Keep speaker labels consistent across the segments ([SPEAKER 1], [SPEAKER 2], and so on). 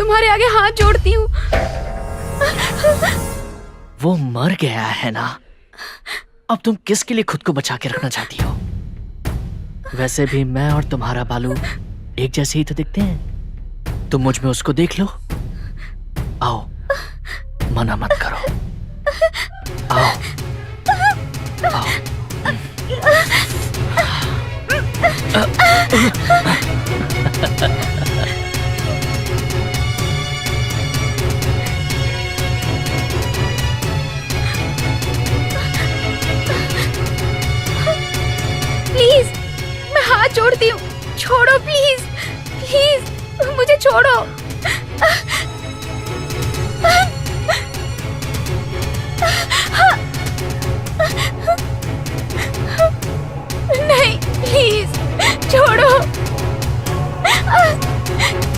[SPEAKER 1] तुम्हारे आगे हाथ जोड़ती हूँ।
[SPEAKER 2] वो मर गया है ना, अब तुम किसके लिए खुद को बचा के रखना चाहती हो? वैसे भी मैं और तुम्हारा बालू एक जैसे ही तो दिखते हैं। तुम मुझ में उसको देख लो। आओ, मना मत करो। आओ आओ।
[SPEAKER 1] प्लीज, मैं हाथ जोड़ती हूँ, छोड़ो प्लीज, प्लीज मुझे छोड़ो। नहीं, प्लीज छोड़ो,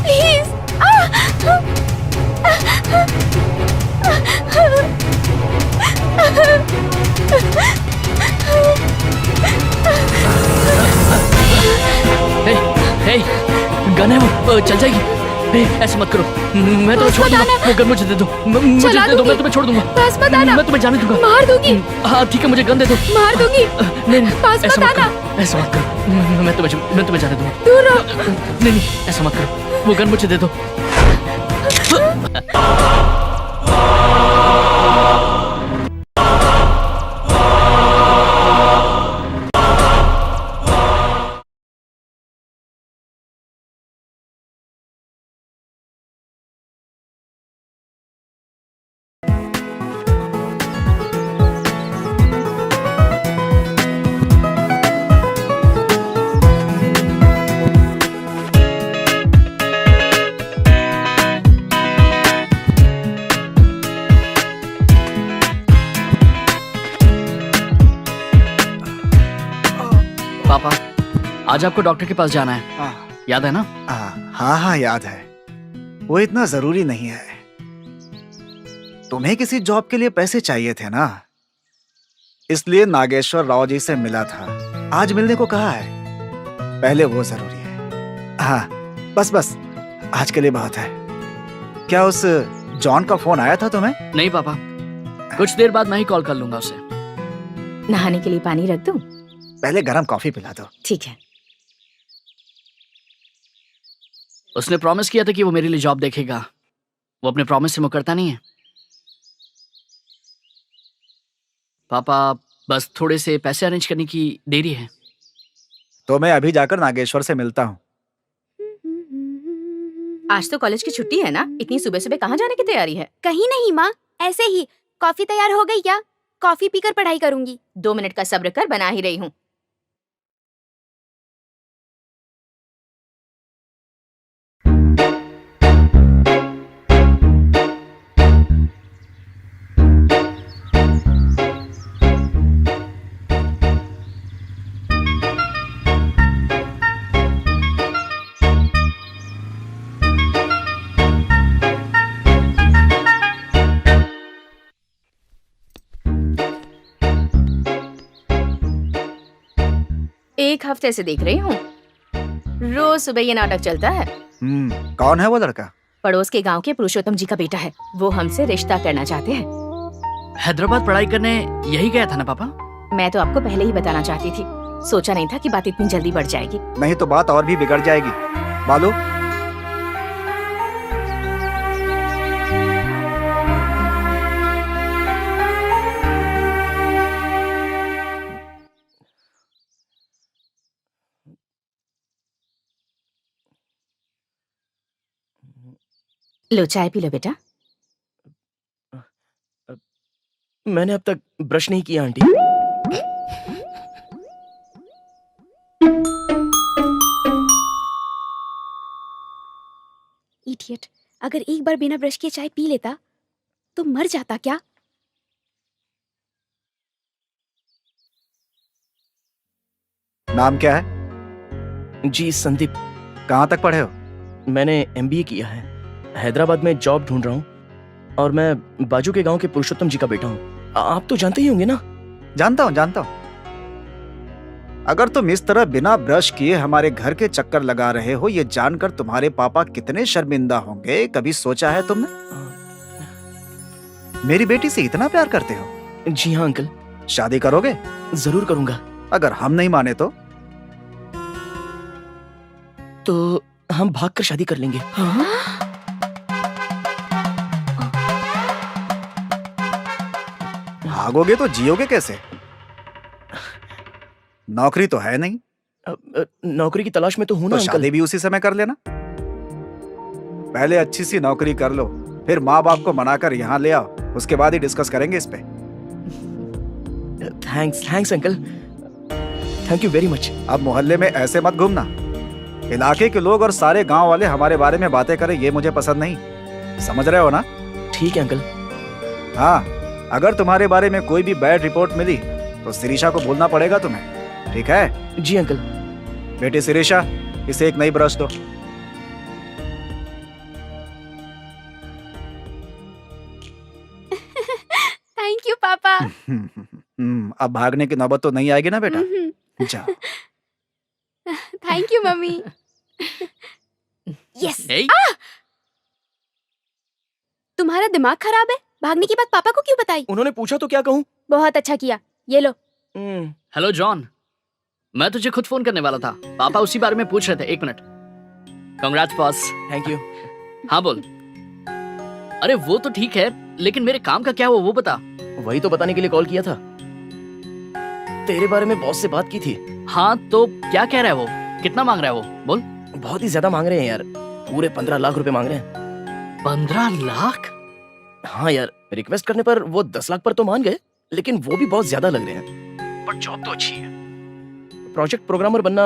[SPEAKER 1] प्लीज।
[SPEAKER 2] हे, हे, गन है वो, चल जाएगी। हे, ऐसे मत करो, मैं तुम्हें छोड़ दूंगा। वो गन मुझे दे दो, मुझे दे दो, मैं तुम्हें छोड़ दूंगा।
[SPEAKER 1] पास मत आना,
[SPEAKER 2] मैं तुम्हें जाने दूंगा।
[SPEAKER 1] मार दूंगी।
[SPEAKER 2] हाँ ठीक है, मुझे गन दे दो।
[SPEAKER 1] मार दूंगी।
[SPEAKER 2] नहीं,
[SPEAKER 1] पास
[SPEAKER 2] ऐसा
[SPEAKER 1] मत
[SPEAKER 2] मत
[SPEAKER 1] आना।
[SPEAKER 2] करो, ऐसा मत करो। मैं तुम्हें जाने दूंगा।
[SPEAKER 1] दूर रहो।
[SPEAKER 2] नहीं, ऐसा मत करो। वो गन मुझे दे दो। पापा, आज आपको डॉक्टर के पास जाना है, याद है ना?
[SPEAKER 3] हाँ हाँ याद है। वो इतना जरूरी नहीं है। तुम्हें किसी जॉब के लिए पैसे चाहिए थे ना, इसलिए नागेश्वर राव जी से मिला था। आज मिलने को कहा है। पहले वो जरूरी है। हाँ बस बस, आज के लिए बहुत है। क्या उस जॉन का फोन आया था तुम्हें?
[SPEAKER 2] नहीं पापा, कुछ देर बाद मैं ही कॉल कर लूंगा उसे।
[SPEAKER 1] नहाने के लिए पानी रख दूं?
[SPEAKER 3] पहले गरम कॉफी पिला दो।
[SPEAKER 1] ठीक है।
[SPEAKER 2] उसने प्रॉमिस किया था कि वो मेरे लिए जॉब देखेगा। वो अपने प्रॉमिस से मुकरता नहीं है। पापा, बस थोड़े से पैसे अरेंज करने की देरी है।
[SPEAKER 3] तो मैं अभी जाकर नागेश्वर से मिलता हूँ।
[SPEAKER 1] आज तो कॉलेज की छुट्टी है ना, इतनी सुबह सुबह कहाँ जाने की तैयारी है?
[SPEAKER 4] कहीं नहीं माँ, ऐसे ही। कॉफी तैयार हो गई क्या? कॉफी पीकर पढ़ाई करूंगी।
[SPEAKER 1] 2 मिनट का सब्र कर, बना ही रही हूँ। एक हफ्ते से देख रही हूँ, रोज सुबह ये नाटक चलता है।
[SPEAKER 3] कौन है वो लड़का?
[SPEAKER 1] पड़ोस के गांव के पुरुषोत्तम जी का बेटा है। वो हमसे रिश्ता करना चाहते हैं।
[SPEAKER 2] हैदराबाद पढ़ाई करने यही गया था ना पापा?
[SPEAKER 1] मैं तो आपको पहले ही बताना चाहती थी, सोचा नहीं था कि बात इतनी जल्दी बढ़ जाएगी।
[SPEAKER 3] नहीं तो बात और भी बिगड़ जाएगी। बालू,
[SPEAKER 1] लो चाय पी लो बेटा।
[SPEAKER 5] मैंने अब तक ब्रश नहीं किया आंटी।
[SPEAKER 4] इडियट, अगर एक बार बिना ब्रश किए चाय पी लेता तो मर जाता क्या?
[SPEAKER 3] नाम क्या है?
[SPEAKER 5] जी संदीप।
[SPEAKER 3] कहाँ तक पढ़े हो?
[SPEAKER 5] मैंने एमबीए किया है। हैदराबाद में जॉब ढूंढ रहा हूँ और मैं बाजू के गांव के पुरुषोत्तम जी का बेटा हूँ। आप तो जानते ही होंगे ना?
[SPEAKER 3] जानता हूँ। अगर तुम इस तरह बिना ब्रश किए हमारे घर के चक्कर लगा रहे हो, ये जानकर तुम्हारे पापा कितने शर्मिंदा होंगे, कभी सोचा है तुमने? मेरी बेटी से इतना प्यार करते हो?
[SPEAKER 5] जी हाँ अंकल,
[SPEAKER 3] शादी करोगे?
[SPEAKER 5] जरूर करूंगा।
[SPEAKER 3] अगर हम नहीं माने
[SPEAKER 5] तो हम भागकर शादी कर लेंगे।
[SPEAKER 3] भागोगे तो जियोगे कैसे? नौकरी तो है नहीं,
[SPEAKER 5] नौकरी की तलाश में तो हूं ना
[SPEAKER 3] तो
[SPEAKER 5] अंकल।
[SPEAKER 3] शादी भी उसी समय कर लेना। पहले अच्छी सी नौकरी कर लो, फिर माँ बाप को मनाकर यहाँ ले आओ, उसके बाद ही डिस्कस करेंगे इस पे।
[SPEAKER 5] Thanks uncle, thank you very much.
[SPEAKER 3] अब मोहल्ले में ऐसे मत घूमना। इलाके के लोग और सारे गांव वाले हमारे बारे में बातें करें, ये मुझे पसंद नहीं। समझ रहे हो ना?
[SPEAKER 5] ठीक है अंकल।
[SPEAKER 3] हाँ, अगर तुम्हारे बारे में कोई भी बैड रिपोर्ट मिली तो शिरीषा को बोलना पड़ेगा तुम्हें, ठीक है?
[SPEAKER 5] जी अंकल।
[SPEAKER 3] बेटी शिरीषा, इसे एक नई ब्रश दो।
[SPEAKER 4] थैंक यू पापा।
[SPEAKER 3] अब भागने की नौबत तो नहीं आएगी ना बेटा? जाओ।
[SPEAKER 4] Thank you mummy. Yes.
[SPEAKER 2] Hey,
[SPEAKER 4] तुम्हारा दिमाग खराब है? भागने की बात पापा को क्यों बताई?
[SPEAKER 5] उन्होंने पूछा तो क्या कहूँ?
[SPEAKER 4] बहुत अच्छा किया, ये लो।
[SPEAKER 2] हेलो जॉन, मैं तुझे खुद फोन करने वाला था। पापा उसी बारे में पूछ रहे थे। 1 minute. Congrats boss.
[SPEAKER 5] Thank you.
[SPEAKER 2] हाँ बोल। अरे वो तो ठीक है, लेकिन मेरे काम का क्या हुआ वो बता।
[SPEAKER 5] वही तो बताने के लिए कॉल किया था। तेरे बारे में बॉस से बात की थी।
[SPEAKER 2] हाँ तो क्या कह रहा है वो? कितना मांग रहा है वो? बोल।
[SPEAKER 5] बहुत ही ज्यादा मांग रहे हैं यार, पूरे 15 लाख रुपए मांग रहे हैं।
[SPEAKER 2] 15 लाख?
[SPEAKER 5] हाँ यार, रिक्वेस्ट करने पर वो 10 लाख पर तो मान गए, लेकिन वो भी बहुत ज्यादा लग रहे हैं। पर जॉब तो अच्छी है। प्रोजेक्ट प्रोग्रामर बनना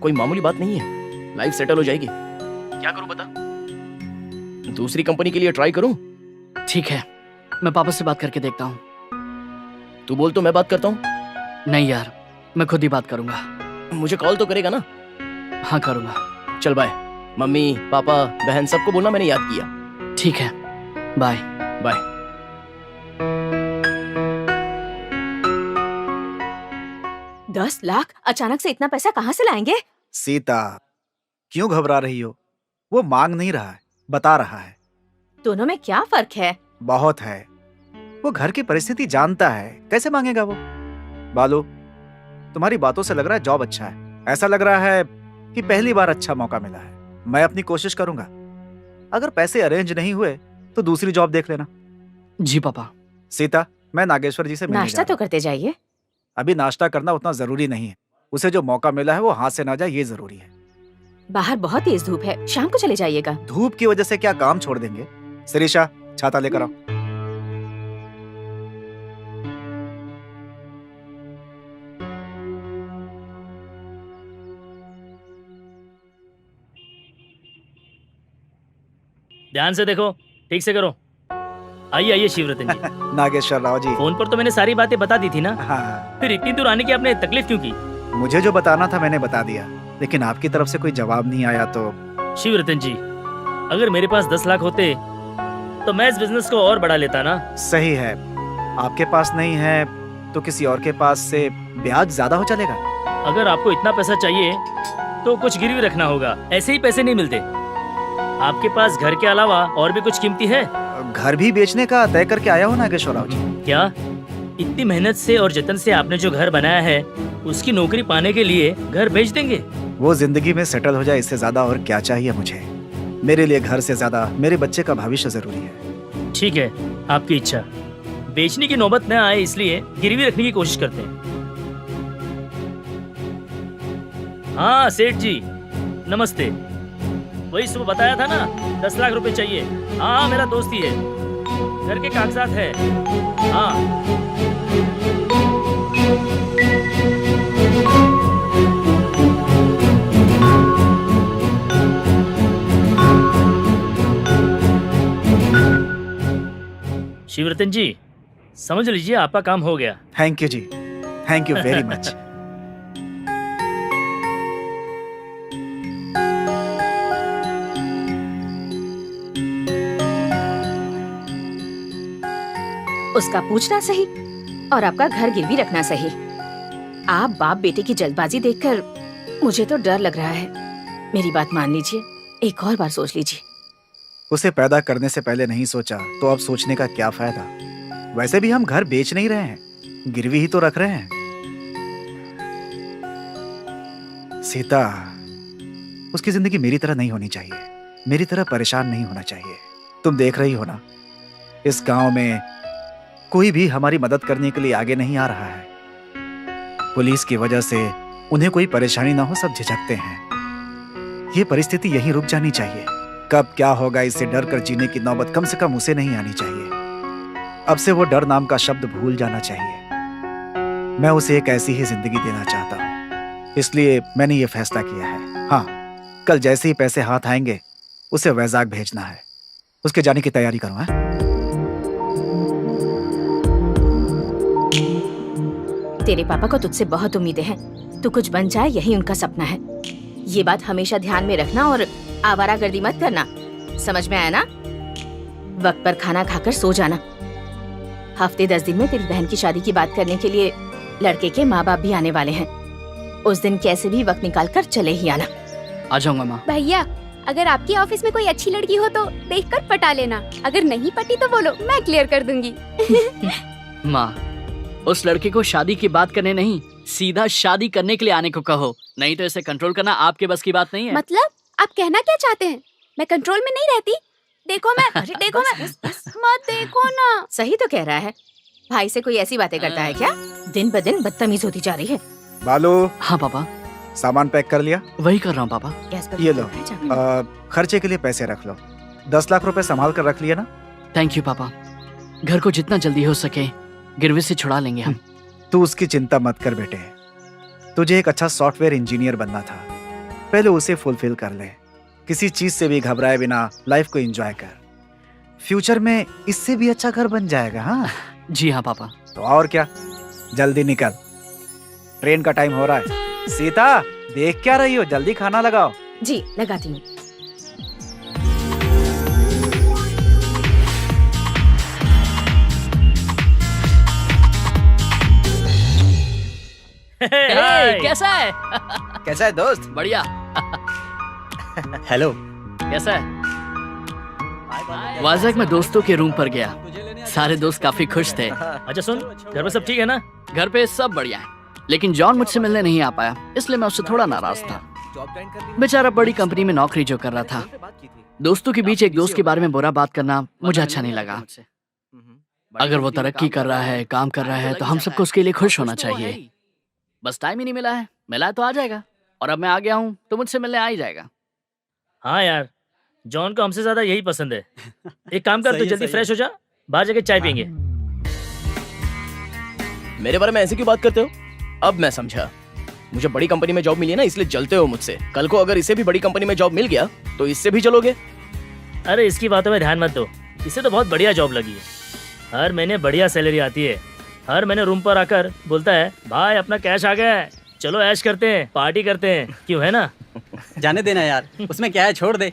[SPEAKER 5] कोई मामूली बात नहीं है। लाइफ सेटल हो जाएगी। क्या करूं बता? दूसरी कंपनी के लिए ट्राई करूं?
[SPEAKER 2] ठीक है, मैं पापा से बात करके देखता हूँ।
[SPEAKER 5] तू बोल तो मैं बात करता हूँ।
[SPEAKER 2] नहीं यार, मैं खुद ही बात करूंगा।
[SPEAKER 5] मुझे कॉल तो करेगा ना?
[SPEAKER 2] हाँ करूंगा।
[SPEAKER 5] चल बाय। मम्मी पापा बहन सबको बोलना मैंने याद किया।
[SPEAKER 2] ठीक है, बाय।
[SPEAKER 5] बाय।
[SPEAKER 6] 10 लाख? अचानक से इतना पैसा कहाँ से लाएंगे?
[SPEAKER 3] सीता, क्यों घबरा रही हो? वो मांग नहीं रहा है, बता रहा है।
[SPEAKER 6] दोनों में क्या फर्क है?
[SPEAKER 3] बहुत है। वो घर की परिस्थिति जानता है, कैसे मांगेगा वो? बालू, तुम्हारी बातों से लग रहा है जॉब अच्छा है। ऐसा लग रहा है कि पहली बार अच्छा मौका मिला है। मैं अपनी कोशिश करूंगा। अगर पैसे अरेंज नहीं हुए तो दूसरी जॉब देख लेना।
[SPEAKER 2] जी पापा।
[SPEAKER 3] सीता, मैं नागेश्वर जी से मिलने
[SPEAKER 6] नाश्ता
[SPEAKER 3] जा
[SPEAKER 6] तो
[SPEAKER 3] रहा हूं।
[SPEAKER 6] करते जाइए।
[SPEAKER 3] अभी नाश्ता करना उतना जरूरी नहीं है। उसे जो मौका मिला है वो हाथ से ना जाए, ये जरूरी है।
[SPEAKER 6] बाहर बहुत तेज धूप है, शाम को चले जाइएगा।
[SPEAKER 3] धूप की वजह से क्या काम छोड़ देंगे? शिरीषा, छाता लेकर आओ।
[SPEAKER 7] ध्यान से देखो, ठीक से करो। आइए आइए शिवरतन जी।
[SPEAKER 3] नागेश्वर राव जी।
[SPEAKER 7] फोन पर तो मैंने सारी बातें बता दी थी ना,
[SPEAKER 3] हाँ,
[SPEAKER 7] फिर इतनी दूर आने की आपने तकलीफ क्यों की?
[SPEAKER 3] मुझे जो बताना था मैंने बता दिया, लेकिन आपकी तरफ से कोई जवाब नहीं आया तो।
[SPEAKER 7] शिवरतन जी, अगर मेरे पास 10 लाख होते तो मैं इस बिजनेस को और बढ़ा लेता ना।
[SPEAKER 3] सही है, आपके पास नहीं है तो किसी और के पास से ब्याज ज्यादा हो चलेगा।
[SPEAKER 7] अगर आपको इतना पैसा चाहिए तो कुछ गिरवी रखना होगा, ऐसे ही पैसे नहीं मिलते। आपके पास घर के अलावा और भी कुछ कीमती है?
[SPEAKER 3] घर भी बेचने का तय करके आया हो नागेश्वर राव जी?
[SPEAKER 7] क्या इतनी मेहनत से और जतन से आपने जो घर बनाया है उसकी नौकरी पाने के लिए घर बेच देंगे?
[SPEAKER 3] वो जिंदगी में सेटल हो जाए, इससे ज्यादा और क्या चाहिए मुझे? मेरे लिए घर से ज्यादा मेरे बच्चे का भविष्य जरूरी है।
[SPEAKER 7] ठीक है, आपकी इच्छा। बेचने की नौबत न आए इसलिए गिरवी रखने की कोशिश करते हैं। हाँ सेठ जी, नमस्ते। वही सुबह बताया था ना, 10 लाख रुपए चाहिए। हाँ मेरा दोस्त ही है, घर के कागजात है। हाँ शिवरतन जी, समझ लीजिए आपका काम हो गया।
[SPEAKER 3] थैंक यू जी, थैंक यू वेरी मच।
[SPEAKER 6] उसका पूछना सही और आपका घर गिरवी रखना सही। आप बाप बेटे की जल्दबाजी देखकर मुझे तो डर लग रहा है। मेरी बात मान लीजिए, एक और बार सोच लीजिए।
[SPEAKER 3] उसे पैदा करने से पहले नहीं सोचा तो अब सोचने का क्या फायदा। वैसे भी हम घर बेच नहीं रहे हैं, गिरवी ही तो रख रहे हैं। सीता, उसकी जिंदगी मेरी तरह नहीं होनी चाहिए, मेरी तरह परेशान नहीं होना चाहिए। तुम देख रही हो ना, इस गांव में कोई भी हमारी मदद करने के लिए आगे नहीं आ रहा है। पुलिस की वजह से उन्हें कोई परेशानी ना हो, सब झिझकते हैं। ये परिस्थिति यहीं रुक जानी चाहिए। कब क्या होगा इससे डर कर जीने की नौबत कम से कम उसे नहीं आनी चाहिए। अब से वो डर नाम का शब्द भूल जाना चाहिए। मैं उसे एक ऐसी ही जिंदगी देना चाहता हूँ, इसलिए मैंने ये फैसला किया है। हाँ, कल जैसे ही पैसे हाथ आएंगे उसे वैजाग भेजना है। उसके जाने की तैयारी करो। हाँ?
[SPEAKER 6] तेरे पापा को तुझसे बहुत उम्मीदें हैं। तू कुछ बन जाए, यही उनका सपना है। ये बात हमेशा ध्यान में रखना और आवारागर्दी मत करना। समझ में आया ना? वक्त पर खाना खाकर सो जाना। हफ्ते 10 दिन में तेरी बहन की शादी की बात करने के लिए लड़के के माँ बाप भी आने वाले हैं। उस दिन कैसे भी वक्त निकाल कर चले ही आना।
[SPEAKER 2] आ जाऊंगा माँ।
[SPEAKER 4] भैया, अगर आपके ऑफिस में कोई अच्छी लड़की हो तो देखकर पटा लेना। अगर नहीं पटी तो बोलो, मैं क्लियर कर दूंगी।
[SPEAKER 2] माँ, उस लड़के को शादी की बात करने नहीं, सीधा शादी करने के लिए आने को कहो। नहीं तो इसे कंट्रोल करना आपके बस की बात नहीं है।
[SPEAKER 4] मतलब आप कहना क्या चाहते हैं? मैं कंट्रोल में नहीं रहती? देखो मैं मत देखो ना।
[SPEAKER 6] सही तो कह रहा है। भाई से कोई ऐसी बातें करता है क्या? दिन ब दिन बदतमीज होती जा रही है।
[SPEAKER 3] बालू,
[SPEAKER 2] हाँ पापा,
[SPEAKER 3] सामान पैक कर लिया?
[SPEAKER 2] वही कर रहा हूँ पापा।
[SPEAKER 6] गैस पर
[SPEAKER 3] ये लो।
[SPEAKER 6] है, जाकर।
[SPEAKER 3] खर्चे के लिए पैसे रख लो। 10 लाख रुपए संभाल कर रख लिए ना?
[SPEAKER 2] थैंक यू पापा। घर को जितना जल्दी हो सके गिरवी से छुड़ा लेंगे हम।
[SPEAKER 3] तू उसकी चिंता मत कर बेटे। तुझे एक अच्छा सॉफ्टवेयर इंजीनियर बनना था, पहले उसे फुलफिल कर ले। किसी चीज से भी घबराए बिना लाइफ को एंजॉय कर। फ्यूचर में इससे भी अच्छा घर बन जाएगा। हाँ
[SPEAKER 2] जी हाँ पापा।
[SPEAKER 3] तो और क्या, जल्दी निकल, ट्रेन का टाइम हो रहा है। सीता, देख क्या रही हो, जल्दी खाना लगाओ।
[SPEAKER 6] जी लगाती हूँ।
[SPEAKER 7] हाय।
[SPEAKER 2] कैसा है?
[SPEAKER 3] कैसा है दोस्त?
[SPEAKER 2] बढ़िया।
[SPEAKER 8] हेलो।
[SPEAKER 2] कैसा है? वाजक में दोस्तों के रूम पर गया, सारे दोस्त काफी खुश थे।
[SPEAKER 7] अच्छा सुन, घर में सब ठीक है ना?
[SPEAKER 2] घर पे सब बढ़िया है, लेकिन जॉन मुझसे मिलने नहीं आ पाया, इसलिए मैं उससे थोड़ा नाराज था। बेचारा बड़ी कंपनी में नौकरी जो कर रहा था। दोस्तों के बीच एक दोस्त के बारे में बुरा बात करना मुझे अच्छा नहीं लगा। अगर वो तरक्की कर रहा है, काम कर रहा है, तो हम सबको उसके लिए खुश होना चाहिए। बस टाइम ही नहीं मिला है, मिला है तो आ जाएगा। और अब मैं आ गया हूँ तो मुझसे मिलने आ ही जाएगा।
[SPEAKER 7] हाँ यार, जॉन को हमसे ज्यादा यही पसंद है। एक काम कर,
[SPEAKER 8] सही
[SPEAKER 7] तू
[SPEAKER 8] है,
[SPEAKER 7] जल्दी
[SPEAKER 8] सही
[SPEAKER 7] फ्रेश हो जा, बाहर जाके चाय पियेंगे।
[SPEAKER 5] मेरे बारे में ऐसे क्यों बात करते हो? अब मैं समझा। मुझे बड़ी कंपनी में जॉब मिली है ना, इसलिए जलते हो मुझसे। कल को अगर इसे भी बड़ी कंपनी में जॉब मिल गया तो इससे भी जलोगे।
[SPEAKER 7] अरे इसकी बातों में ध्यान मत दो, इसे तो बहुत बढ़िया जॉब लगी है। हर महीने बढ़िया सैलरी आती है। हर महीने रूम पर आकर बोलता है, भाई अपना कैश आ गया है, चलो ऐश करते हैं, पार्टी करते हैं। क्यों, है ना?
[SPEAKER 8] जाने देना यार, उसमें क्या है, छोड़ दे।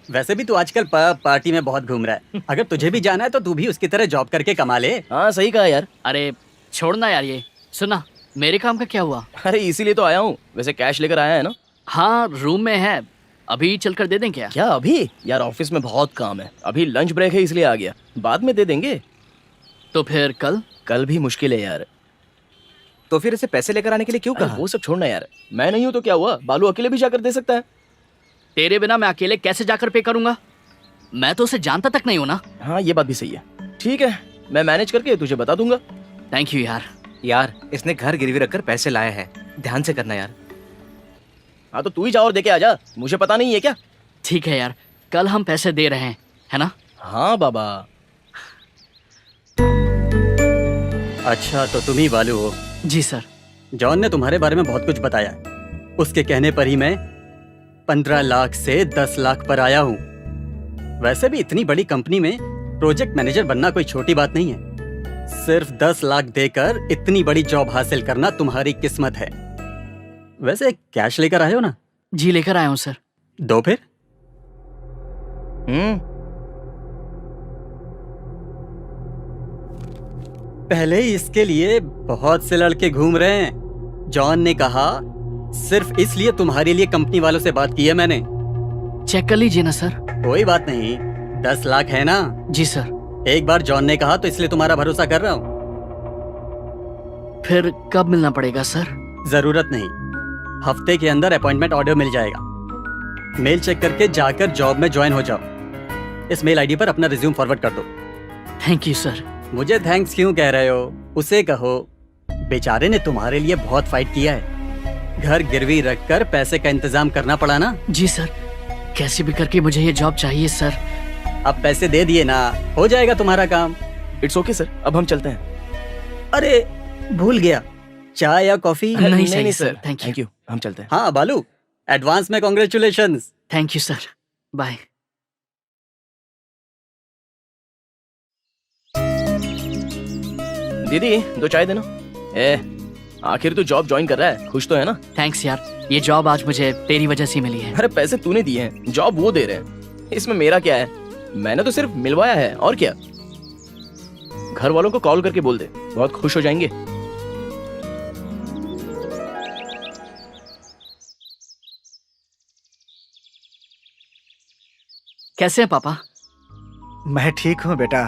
[SPEAKER 8] वैसे भी तू आजकल पार्टी में बहुत घूम रहा है। अगर तुझे भी जाना है तो तू भी उसकी तरह जॉब करके कमा ले।
[SPEAKER 5] हाँ सही कहा यार।
[SPEAKER 2] अरे छोड़ना यार, ये सुना, मेरे काम का क्या हुआ?
[SPEAKER 5] अरे इसीलिए तो आया हूँ। वैसे कैश लेकर आया है ना?
[SPEAKER 2] हाँ रूम में है, अभी चलकर दे दें क्या?
[SPEAKER 5] क्या अभी? यार ऑफिस में बहुत काम है, अभी लंच ब्रेक है इसलिए आ गया, बाद में दे देंगे।
[SPEAKER 2] तो फिर कल?
[SPEAKER 5] कल भी मुश्किल है यार।
[SPEAKER 3] तो फिर इसे पैसे लेकर आने के लिए क्यों
[SPEAKER 5] अरे
[SPEAKER 3] कहा?
[SPEAKER 5] वो सब छोड़ना यार, मैं नहीं हूँ तो क्या हुआ, बालू अकेले भी जाकर दे सकता है।
[SPEAKER 2] तेरे बिना मैं अकेले कैसे जाकर पे करूंगा? मैं तो उसे जानता तक नहीं हूं ना।
[SPEAKER 5] हाँ ये बात भी सही है। ठीक है, मैं मैनेज करके तुझे बता दूंगा।
[SPEAKER 2] थैंक यू यार।
[SPEAKER 9] यार इसने घर गिरवी रखकर पैसे लाए हैं, ध्यान से करना यार।
[SPEAKER 5] हाँ तो तू ही जा और देके आ जा, मुझे पता नहीं है क्या?
[SPEAKER 2] ठीक है यार, कल हम पैसे दे रहे हैं, है ना?
[SPEAKER 5] हाँ बाबा।
[SPEAKER 8] अच्छा तो तुम ही बालू हो।
[SPEAKER 2] जी सर।
[SPEAKER 8] जॉन ने तुम्हारे बारे में बहुत कुछ बताया। उसके कहने पर ही मैं 15 लाख से 10 लाख पर आया हूँ। वैसे भी इतनी बड़ी कंपनी में प्रोजेक्ट मैनेजर बनना कोई छोटी बात नहीं है। सिर्फ 10 लाख देकर इतनी बड़ी जॉब हासिल करना तुम्हारी किस्मत है। वैसे कैश लेकर आए हो ना?
[SPEAKER 2] जी लेकर आया हूँ सर।
[SPEAKER 8] दो फिर। पहले ही इसके लिए बहुत से लड़के घूम रहे हैं। जॉन ने कहा सिर्फ इसलिए तुम्हारे लिए कंपनी वालों से बात की है मैंने।
[SPEAKER 2] चेक कर लीजिए ना सर।
[SPEAKER 8] कोई बात नहीं, 10 लाख है ना?
[SPEAKER 2] जी सर।
[SPEAKER 8] एक बार जॉन ने कहा तो इसलिए तुम्हारा भरोसा कर रहा हूँ।
[SPEAKER 2] फिर कब मिलना पड़ेगा सर?
[SPEAKER 8] जरूरत नहीं, हफ्ते के अंदर अपॉइंटमेंट ऑर्डर मिल जाएगा। मेल चेक करके जाकर जॉब में ज्वाइन हो जाओ। इस मेल आईडी पर अपना रिज्यूम फॉरवर्ड कर दो।
[SPEAKER 2] Thank you sir.
[SPEAKER 8] मुझे थैंक्स क्यों कह रहे हो? उसे कहो बेचारे ने तुम्हारे लिए बहुत फाइट किया है। घर गिरवी रखकर पैसे का इंतजाम करना पड़ा ना।
[SPEAKER 2] जी सर, कैसे भी करके मुझे ये जॉब चाहिए सर।
[SPEAKER 8] अब पैसे दे दिए ना, हो जाएगा तुम्हारा काम।
[SPEAKER 5] इट्स ओके सर, अब हम चलते हैं।
[SPEAKER 8] अरे भूल गया, चाय या कॉफी?
[SPEAKER 2] नहीं सर,
[SPEAKER 5] थैंक यू, हम चलते हैं।
[SPEAKER 8] हाँ बालू, एडवांस में congratulations.
[SPEAKER 2] Thank you sir, bye.
[SPEAKER 5] दीदी 2 चाय देना। आखिर तू जॉब ज्वाइन कर रहा है, खुश तो है ना?
[SPEAKER 2] थैंक्स यार, ये जॉब आज मुझे तेरी वजह से मिली है।
[SPEAKER 5] अरे पैसे तूने दिए हैं, जॉब वो दे रहे हैं, इसमें मेरा क्या है? मैंने तो सिर्फ मिलवाया है, और क्या। घर वालों को कॉल करके बोल दे, बहुत खुश हो जाएंगे।
[SPEAKER 2] कैसे हैं पापा?
[SPEAKER 3] मैं ठीक हूँ बेटा।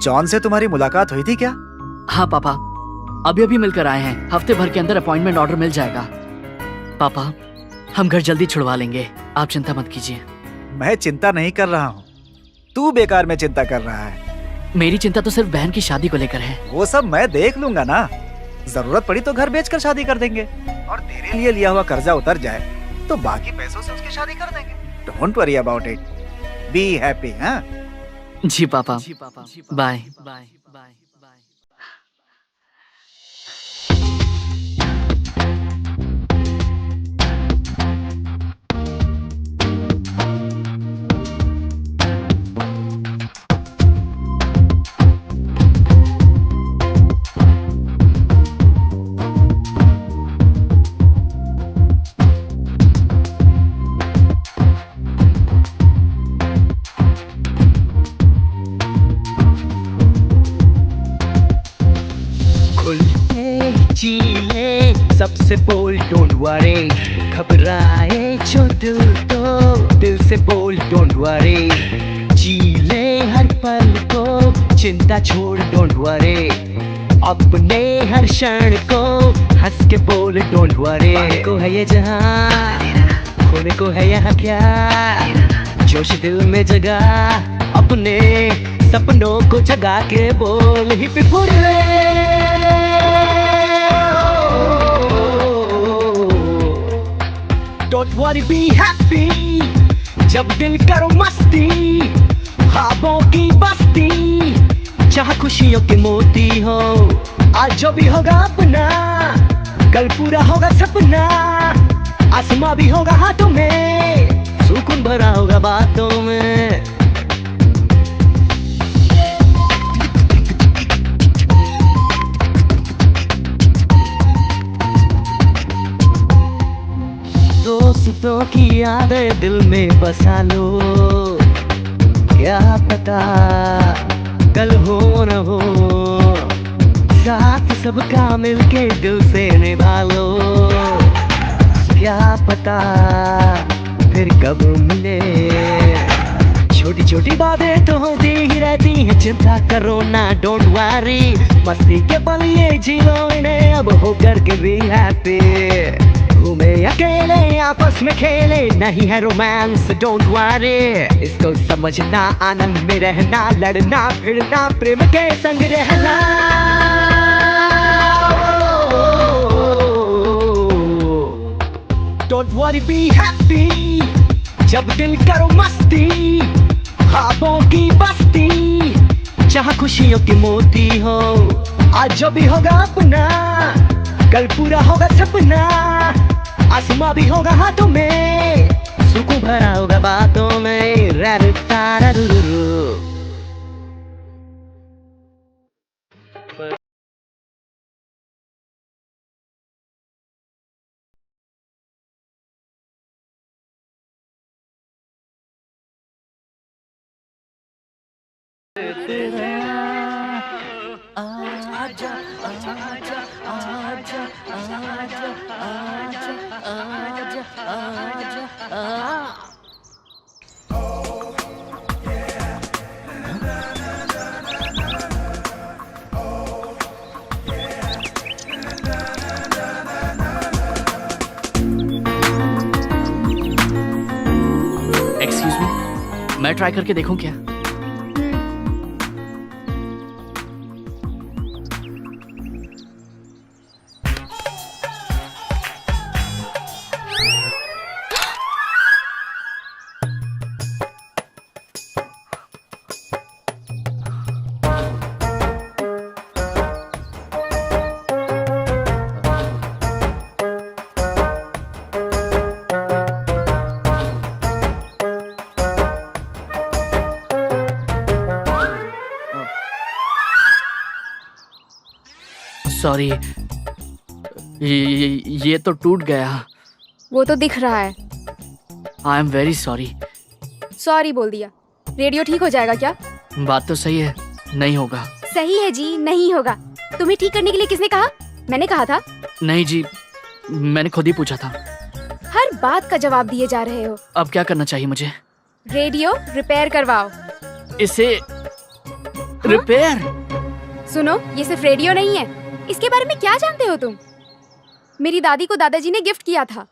[SPEAKER 3] जॉन से तुम्हारी मुलाकात हुई थी क्या?
[SPEAKER 2] हाँ पापा, अभी अभी मिलकर आए हैं। हफ्ते भर के अंदर अपॉइंटमेंट ऑर्डर मिल जाएगा। पापा, हम घर जल्दी छुड़वा लेंगे, आप चिंता मत कीजिए।
[SPEAKER 3] मैं चिंता नहीं कर रहा हूँ, तू बेकार में चिंता कर रहा है।
[SPEAKER 2] मेरी चिंता तो सिर्फ बहन की शादी को लेकर है।
[SPEAKER 3] वो सब मैं देख लूंगा ना। जरूरत पड़ी तो घर बेचकर शादी कर देंगे, और तेरे लिए लिया हुआ कर्जा उतर जाए तो बाकी पैसों से उसकी शादी कर देंगे। Don't worry about it, be happy. हाँ
[SPEAKER 2] जी पापा, बाय बाय बाय।
[SPEAKER 10] सबसे बोल डोंट वरी, घबराए जो दिल तो दिल से बोल डोंट वरी, जी ले हर पल को चिंता छोड़ डोंट वरी, अपने हर क्षण को हंस के बोल डोंट वरी। को है ये जहां, खोने को है यहाँ क्या, जोश दिल में जगा, अपने सपनों को जगा के बोल hip Don't worry, be happy, जब दिल करो मस्ती, ख्वाबों की बस्ती, जहाँ खुशियों के मोती हो। आज जो भी होगा अपना, कल पूरा होगा सपना, आसमां भी होगा हाथों में, सुकून भरा होगा बातों में। दोस्तों की यादें दिल में बसा लो, क्या पता कल हो न हो, साथ सबका मिलके दिल से निभा लो, क्या पता फिर कब मिले। छोटी छोटी बातें तो होती ही रहती हैं, चिंता करो ना डोंट वरी, मस्ती के पल ये जी लो इन्हें, अब हो करके भी हैप्पी। घूमे अकेले आपस में खेले, नहीं है रोमांस डोंट वरी, इसको समझना आनंद में रहना, लड़ना फिरना प्रेम के संग रहना। डोंट वरी बी हैप्पी, जब दिल करो मस्ती, ख्वाबों की बस्ती, जहाँ खुशियों के मोती हो। आज जो भी होगा अपना, कल पूरा होगा सपना, आसमां भी होगा हाथों में, सुकून भरा होगा बातों में।
[SPEAKER 2] आजा आजा आजा आजा आजा। एक्सक्यूज मी, मैं ट्राई करके देखूं क्या? सॉरी, ये तो टूट गया।
[SPEAKER 4] वो तो दिख रहा है।
[SPEAKER 2] I am very sorry.
[SPEAKER 4] Sorry बोल दिया। रेडियो ठीक हो जाएगा क्या?
[SPEAKER 2] बात तो सही है, नहीं होगा।
[SPEAKER 4] सही है जी, नहीं होगा। तुम्हें ठीक करने के लिए किसने कहा? मैंने कहा था।
[SPEAKER 2] नहीं जी, मैंने खुद ही पूछा था।
[SPEAKER 4] हर बात का जवाब दिए जा रहे हो।
[SPEAKER 2] अब क्या करना चाहिए मुझे?
[SPEAKER 4] रेडियो रिपेयर करवाओ।
[SPEAKER 2] इसे रिपेयर?
[SPEAKER 4] सुनो, ये सिर्फ रेडियो नहीं है। इसके बारे में क्या जानते हो तुम? मेरी दादी को दादाजी ने गिफ्ट किया था।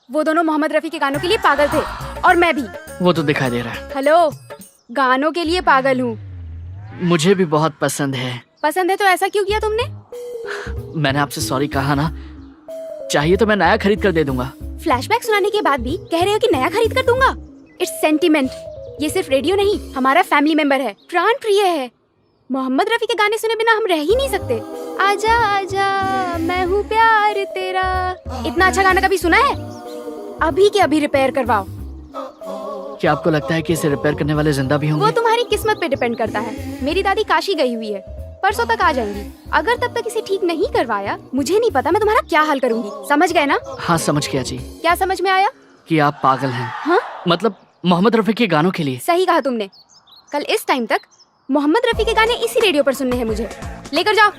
[SPEAKER 4] वो दोनों मोहम्मद रफी के गानों के लिए पागल थे, और मैं भी।
[SPEAKER 2] वो तो दिखाई दे रहा है।
[SPEAKER 4] हेलो, गानों के लिए पागल हूँ।
[SPEAKER 2] मुझे भी बहुत पसंद है।
[SPEAKER 4] पसंद है तो ऐसा क्यों किया तुमने?
[SPEAKER 2] मैंने आपसे सॉरी कहा ना। चाहिए तो मैं नया खरीद कर दे दूंगा।
[SPEAKER 4] फ्लैशबैक सुनाने के बाद भी कह रहे हो कि नया खरीद कर दूंगा? It's sentiment. ये सिर्फ रेडियो नहीं, हमारा फैमिली मेंबर है, प्राण प्रिय है। मोहम्मद रफी के गाने सुने बिना हम रह ही नहीं सकते। आजा आजा मैं हूँ प्यार तेरा। इतना अच्छा गाना कभी सुना है? अभी के अभी रिपेयर करवाओ।
[SPEAKER 2] क्या आपको लगता है कि इसे रिपेयर करने वाले जिंदा भी होंगे?
[SPEAKER 4] वो तुम्हारी किस्मत पे डिपेंड करता है। मेरी दादी काशी गई हुई है, परसों तक आ जाएंगी। अगर तब तक इसे ठीक नहीं करवाया, मुझे नहीं पता मैं तुम्हारा क्या हाल करूंगी। समझ गए ना?
[SPEAKER 2] हाँ, समझ गया जी।
[SPEAKER 4] क्या समझ में आया?
[SPEAKER 2] कि आप पागल हैं।
[SPEAKER 4] हाँ?
[SPEAKER 2] मतलब मोहम्मद रफी के गानों के लिए।
[SPEAKER 4] सही कहा तुमने। कल इस टाइम तक मोहम्मद रफी के गाने इसी रेडियो पर सुनने हैं मुझे। लेकर जाओ।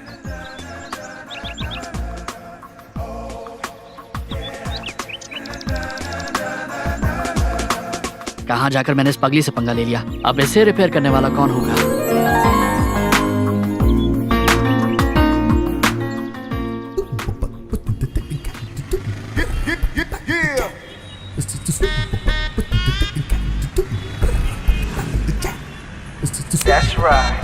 [SPEAKER 2] कहाँ जाकर मैंने इस पगली से पंगा ले लिया। अब इसे रिपेयर करने वाला कौन होगा?
[SPEAKER 10] That's right.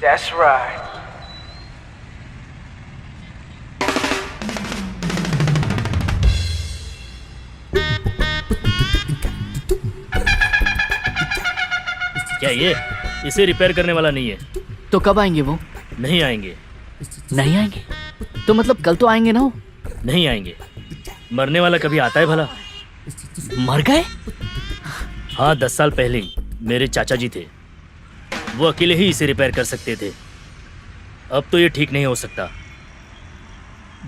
[SPEAKER 10] That's right.
[SPEAKER 7] क्या ये इसे रिपेयर करने वाला नहीं है?
[SPEAKER 2] तो कब आएंगे वो?
[SPEAKER 7] नहीं आएंगे।
[SPEAKER 2] नहीं आएंगे? तो मतलब कल तो आएंगे ना वो?
[SPEAKER 7] नहीं आएंगे। मरने वाला कभी आता है भला?
[SPEAKER 2] मर गए?
[SPEAKER 7] हाँ, 10 साल पहले ही मेरे चाचा जी थे। वो अकेले ही इसे रिपेयर कर सकते थे। अब तो ये ठीक नहीं हो सकता।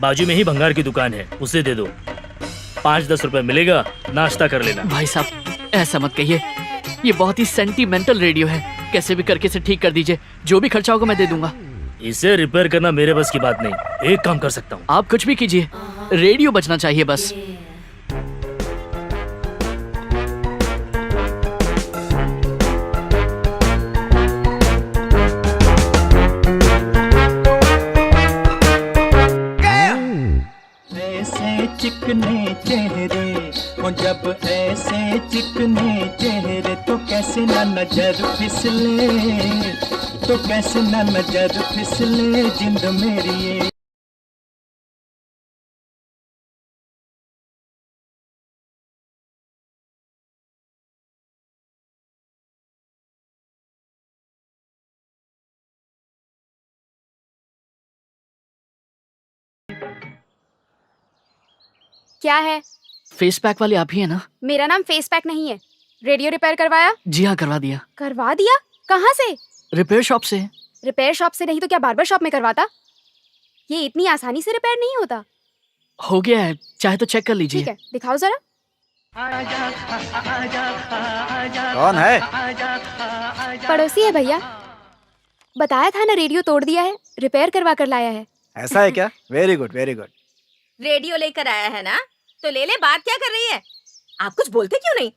[SPEAKER 7] बाजू में ही भंगार की दुकान है, उसे दे दो। 5-10 रुपए मिलेगा, नाश्ता कर लेना।
[SPEAKER 2] भाई साहब, ऐसा मत कहिए। ये बहुत ही सेंटिमेंटल रेडियो है। कैसे भी करके इसे ठीक कर दीजिए। जो भी खर्चा होगा मैं दे दूंगा।
[SPEAKER 7] इसे रिपेयर करना मेरे बस की बात नहीं। एक काम कर सकता हूँ।
[SPEAKER 2] आप कुछ भी कीजिए, रेडियो बजना चाहिए बस।
[SPEAKER 10] ऐसे चिकने चेहरे, और जब ऐसे चिकने चेहरे तो कैसे ना नजर फिसले, तो कैसे ना नजर फिसले जिंद मेरी ये।
[SPEAKER 4] क्या है?
[SPEAKER 2] फेस पैक वाले आप ही है ना?
[SPEAKER 4] मेरा नाम फेस पैक नहीं है। रेडियो रिपेयर करवाया?
[SPEAKER 2] जी हाँ, करवा दिया।
[SPEAKER 4] करवा दिया? कहाँ से?
[SPEAKER 2] रिपेयर शॉप से।
[SPEAKER 4] रिपेयर शॉप से नहीं तो क्या बार्बर शॉप में करवाता? ये इतनी आसानी से रिपेयर नहीं होता।
[SPEAKER 2] हो गया है, चाहे तो चेक कर लीजिए।
[SPEAKER 4] ठीक है, दिखाओ जरा।
[SPEAKER 3] कौन है?
[SPEAKER 4] पड़ोसी है भैया। बताया था ना, रेडियो तोड़ दिया है, रिपेयर करवा कर लाया है।
[SPEAKER 3] ऐसा है क्या? Very good very good.
[SPEAKER 6] Radio लेकर आया है ना, तो ले ले। बात क्या कर रही है? आप कुछ बोलते क्यों नहीं?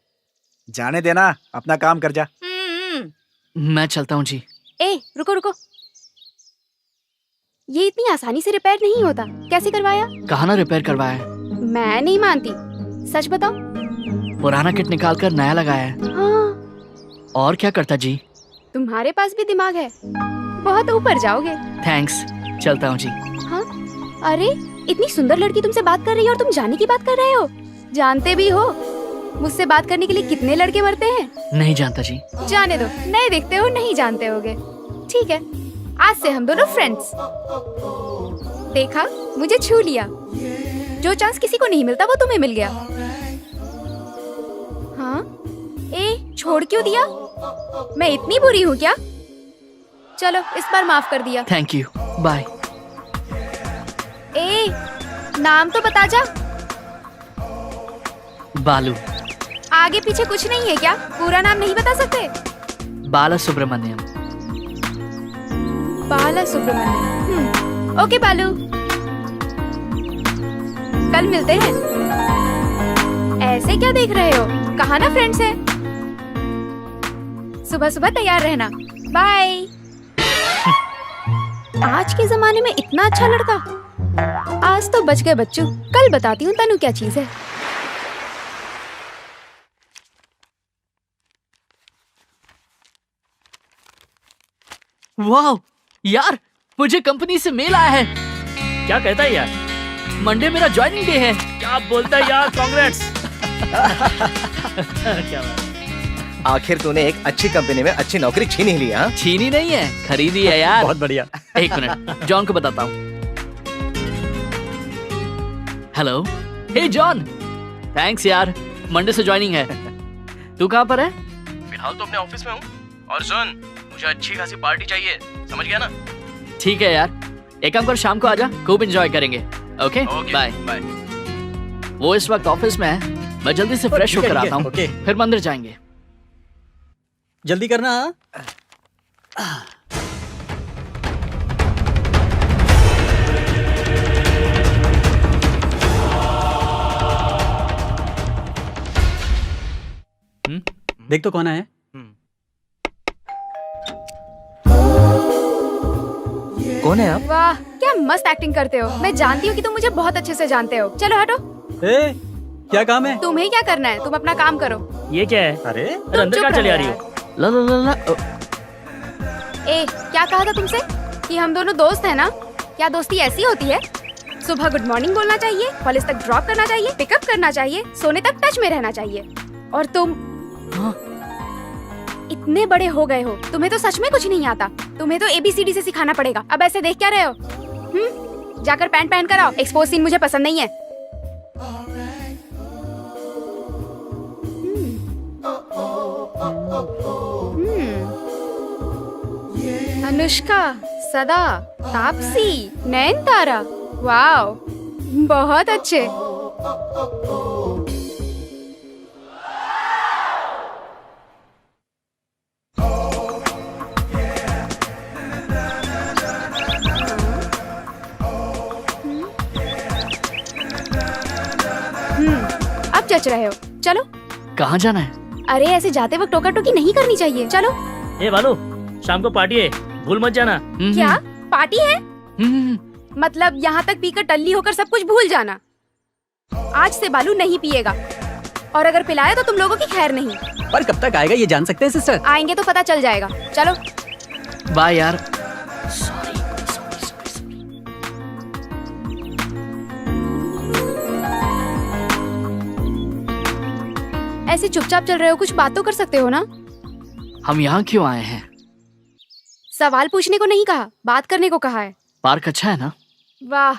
[SPEAKER 3] जाने देना, अपना काम कर जा।
[SPEAKER 2] मैं चलता हूँ जी।
[SPEAKER 4] ए रुको रुको, ये इतनी आसानी से रिपेयर नहीं होता। कैसे करवाया?
[SPEAKER 2] कहाँ ना रिपेयर करवाया है,
[SPEAKER 4] मैं नहीं मानती, सच बताओ।
[SPEAKER 2] पुराना किट निकाल कर नया लगाया है।
[SPEAKER 4] हाँ,
[SPEAKER 2] और क्या करता जी?
[SPEAKER 4] तुम्हारे पास भी दिमाग है, बहुत ऊपर जाओगे।
[SPEAKER 2] थैंक्स, चलता हूँ जी।
[SPEAKER 4] हाँ, अरे इतनी सुंदर लड़की तुमसे बात कर रही है और तुम जाने की बात कर रहे हो। जानते भी हो मुझसे बात करने के लिए कितने लड़के मरते हैं?
[SPEAKER 2] नहीं जानता जी।
[SPEAKER 4] जाने दो, नए दिखते हो, नहीं जानते होगे। ठीक है, आज से हम दोनों फ्रेंड्स। देखा, मुझे छू लिया। जो चांस किसी को नहीं मिलता वो तुम्हें मिल गया। हाँ, ए छोड़ क्यों दिया? मैं इतनी बुरी हूँ क्या? चलो, इस बार माफ कर दिया।
[SPEAKER 2] Thank you, bye.
[SPEAKER 4] ए नाम तो बता जा।
[SPEAKER 2] बालू।
[SPEAKER 4] आगे पीछे कुछ नहीं है क्या? पूरा नाम नहीं बता सकते?
[SPEAKER 2] बाला सुब्रमण्यम।
[SPEAKER 4] बाला सुब्रमण्यम। ओके बालू, कल मिलते हैं। ऐसे क्या देख रहे हो? कहा ना फ्रेंड्स है। सुबह सुबह तैयार रहना। बाय। आज के जमाने में इतना अच्छा लड़का। आज तो बच गए बच्चों, कल बताती हूँ तनु क्या चीज है।
[SPEAKER 2] वाह यार, मुझे कंपनी से मेल आया है।
[SPEAKER 7] क्या कहता है यार?
[SPEAKER 2] मंडे मेरा ज्वाइनिंग डे है।
[SPEAKER 7] क्या बोलता है यार? कांग्रेट्स। क्या बात।
[SPEAKER 5] आखिर तूने एक अच्छी कंपनी में अच्छी नौकरी छीन ही लिया।
[SPEAKER 2] छीनी नहीं है, खरीदी है यार।
[SPEAKER 8] बहुत बढ़िया।
[SPEAKER 2] एक मिनट, जॉन को बताता हूँ। हेलो, हे जॉन, थैंक्स यार, मंडे से ज्वाइनिंग है। तू कहाँ पर है?
[SPEAKER 5] फिलहाल तो अपने ऑफिस में हूँ। और सुन, मुझे अच्छी खासी पार्टी चाहिए, समझ गया ना?
[SPEAKER 2] ठीक है यार, एक काम कर, शाम को आजा, खूब एंजॉय करेंगे। Okay bye.
[SPEAKER 5] बाय।
[SPEAKER 2] वो इस वक्त ऑफिस में है, मैं जल्दी से फ्रेश
[SPEAKER 8] ठीक है,
[SPEAKER 2] होकर
[SPEAKER 8] ठीक है,
[SPEAKER 2] आता हूँ,
[SPEAKER 8] ओके।
[SPEAKER 2] फिर मंदिर जाएंगे।
[SPEAKER 8] जल्दी करना। देख तो कौन है?
[SPEAKER 5] कौन है आप?
[SPEAKER 4] वाह, क्या मस्त एक्टिंग करते हो। मैं जानती हूँ कि तुम मुझे बहुत अच्छे से जानते हो। चलो हटो।
[SPEAKER 8] ए, क्या काम है?
[SPEAKER 4] तुम्हें क्या करना है? तुम अपना काम करो।
[SPEAKER 7] ये क्या है?
[SPEAKER 8] अरे
[SPEAKER 7] अरे अंदर
[SPEAKER 4] चुप
[SPEAKER 7] कहाँ चली आ
[SPEAKER 4] रहो
[SPEAKER 7] रही हो?
[SPEAKER 2] ला ला ला ला
[SPEAKER 4] ए, क्या कहा था तुमसे कि हम दोनों दोस्त हैं ना? क्या दोस्ती ऐसी होती है? सुबह गुड मॉर्निंग बोलना चाहिए, कॉलेज तक ड्रॉप करना चाहिए, पिकअप करना चाहिए, सोने तक टच में रहना चाहिए। और तुम इतने बड़े हो गए हो, तुम्हें तो सच में कुछ नहीं आता। तुम्हें तो ABCD से सिखाना पड़ेगा। अब ऐसे देख क्या रहे हो? जाकर पैंट पहन कर आओ। एक्सपोज सीन मुझे पसंद नहीं है। अनुष्का, सदा, तापसी, नयनतारा, वाओ, बहुत अच्छे। अब जच रहे हो। चलो।
[SPEAKER 2] कहाँ जाना है?
[SPEAKER 4] अरे ऐसे जाते वक्त टोका टोकी नहीं करनी चाहिए। चलो।
[SPEAKER 7] ए बालू, शाम को पार्टी है, भूल मत जाना।
[SPEAKER 4] क्या पार्टी है? मतलब यहाँ तक पीकर टल्ली होकर सब कुछ भूल जाना। आज से बालू नहीं पिएगा, और अगर पिलाया तो तुम लोगों की खैर नहीं।
[SPEAKER 8] पर कब तक आएगा ये जान सकते हैं सिस्टर?
[SPEAKER 4] आएंगे तो पता चल जाएगा। चलो।
[SPEAKER 2] बाय यार।
[SPEAKER 4] ऐसे चुपचाप चल रहे हो, कुछ बात तो कर सकते हो ना?
[SPEAKER 2] हम यहाँ क्यों आए हैं?
[SPEAKER 4] सवाल पूछने को नहीं कहा, बात करने को कहा है।
[SPEAKER 2] पार्क अच्छा है ना?
[SPEAKER 4] वाह,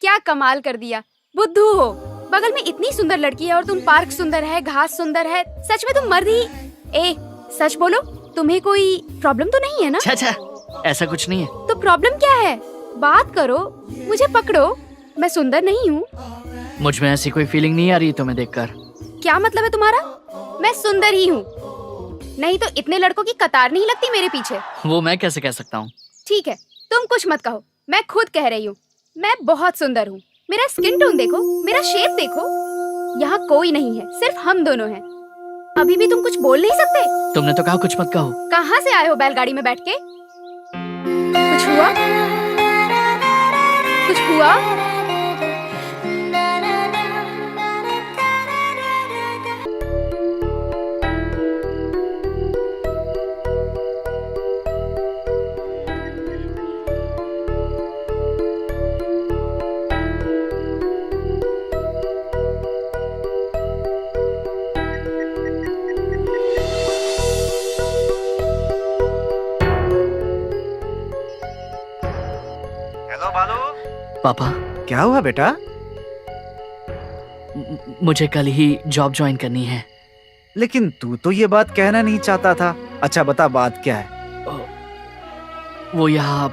[SPEAKER 4] क्या कमाल कर दिया। बुद्धू हो, बगल में इतनी सुंदर लड़की है और तुम पार्क सुंदर है, घास सुंदर है। सच में तुम मर्द ही। ए, सच बोलो, तुम्हें कोई प्रॉब्लम तो नहीं है ना?
[SPEAKER 2] अच्छा, ऐसा कुछ नहीं है।
[SPEAKER 4] तो प्रॉब्लम क्या है? बात करो। मुझे पकड़ो, मैं सुंदर नहीं हूँ।
[SPEAKER 2] मुझ में ऐसी कोई फीलिंग नहीं आ रही तुम्हें देखकर।
[SPEAKER 4] क्या मतलब है तुम्हारा? मैं सुंदर ही हूँ, नहीं तो इतने लड़कों की कतार नहीं लगती मेरे पीछे।
[SPEAKER 2] वो मैं कैसे कह सकता हूँ?
[SPEAKER 4] ठीक है, तुम कुछ मत कहो, मैं खुद कह रही हूँ, मैं बहुत सुंदर हूँ। मेरा स्किन टोन देखो, मेरा शेप देखो। यहाँ कोई नहीं है, सिर्फ हम दोनों हैं। अभी भी तुम कुछ बोल नहीं सकते?
[SPEAKER 2] तुमने तो कहा कुछ मत कहो।
[SPEAKER 4] कहाँ से आए हो बैलगाड़ी में बैठ के? कुछ हुआ? कुछ हुआ?
[SPEAKER 3] हेलो बालू।
[SPEAKER 2] पापा,
[SPEAKER 3] क्या हुआ बेटा?
[SPEAKER 2] मुझे कल ही जॉब ज्वाइन करनी है।
[SPEAKER 3] लेकिन तू तो ये बात कहना नहीं चाहता था। अच्छा बता, बात क्या है?
[SPEAKER 2] वो यहाँ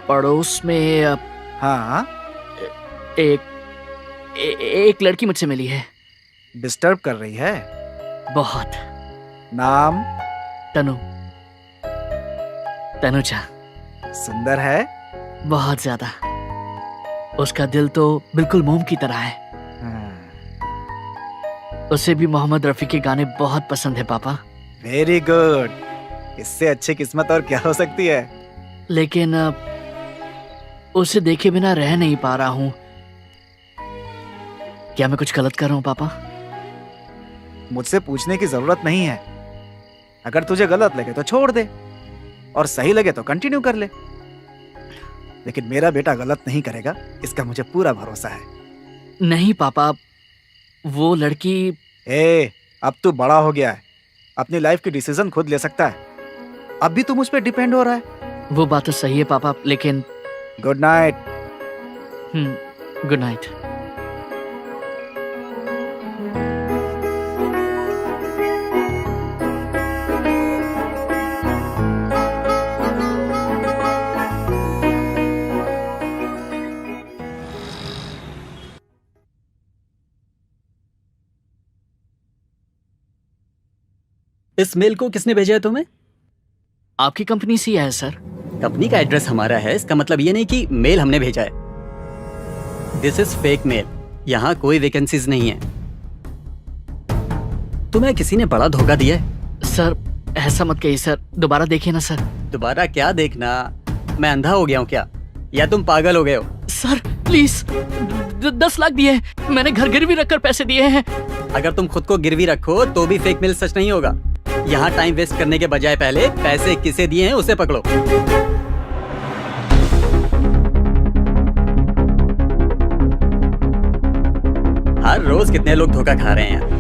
[SPEAKER 2] पड़ोस में
[SPEAKER 3] हाँ,
[SPEAKER 2] एक लड़की मुझसे मिली है।
[SPEAKER 3] डिस्टर्ब कर रही है?
[SPEAKER 2] बहुत।
[SPEAKER 3] नाम?
[SPEAKER 2] तनुजा।
[SPEAKER 3] सुंदर है?
[SPEAKER 2] बहुत ज्यादा। उसका दिल तो बिल्कुल मोम की तरह है। उसे भी मोहम्मद रफी के गाने बहुत पसंद है पापा।
[SPEAKER 3] Very good. इससे अच्छी किस्मत और क्या हो सकती है?
[SPEAKER 2] लेकिन उसे देखे बिना रह नहीं पा रहा हूँ। क्या मैं कुछ गलत कर रहा हूँ पापा?
[SPEAKER 3] मुझसे पूछने की जरूरत नहीं है। अगर तुझे गलत लगे तो छोड़ दे, और सही लगे तो कंटिन्यू कर ले। लेकिन मेरा बेटा गलत नहीं करेगा, इसका मुझे पूरा भरोसा है।
[SPEAKER 2] नहीं पापा, वो लड़की।
[SPEAKER 3] अब तू बड़ा हो गया है, अपनी लाइफ की डिसीजन खुद ले सकता है। अब भी तू मुझ पे डिपेंड हो रहा है।
[SPEAKER 2] वो बात तो सही है पापा, लेकिन।
[SPEAKER 3] Good night.
[SPEAKER 2] Good night.
[SPEAKER 8] इस मेल को किसने भेजा है तुम्हें?
[SPEAKER 2] आपकी कंपनी से है सर।
[SPEAKER 8] कंपनी का एड्रेस हमारा है, इसका मतलब ये नहीं कि मेल हमने भेजा है। This is fake mail. यहाँ कोई वैकेंसीज नहीं है। तुम्हें किसी ने बड़ा धोखा दिया है।
[SPEAKER 2] सर ऐसा मत कहिए सर, दोबारा देखिए ना सर।
[SPEAKER 8] दोबारा क्या देखना? मैं अंधा हो गया हूँ क्या, या तुम पागल हो गए हो?
[SPEAKER 2] सर प्लीज, 10 लाख दिए हैं। मैंने घर गिरवी रखकर पैसे दिए हैं।
[SPEAKER 8] अगर तुम खुद को गिरवी रखो तो भी फेक मेल सच नहीं होगा। यहाँ टाइम वेस्ट करने के बजाय पहले पैसे किसे दिए हैं उसे पकड़ो। हर रोज कितने लोग धोखा खा रहे हैं।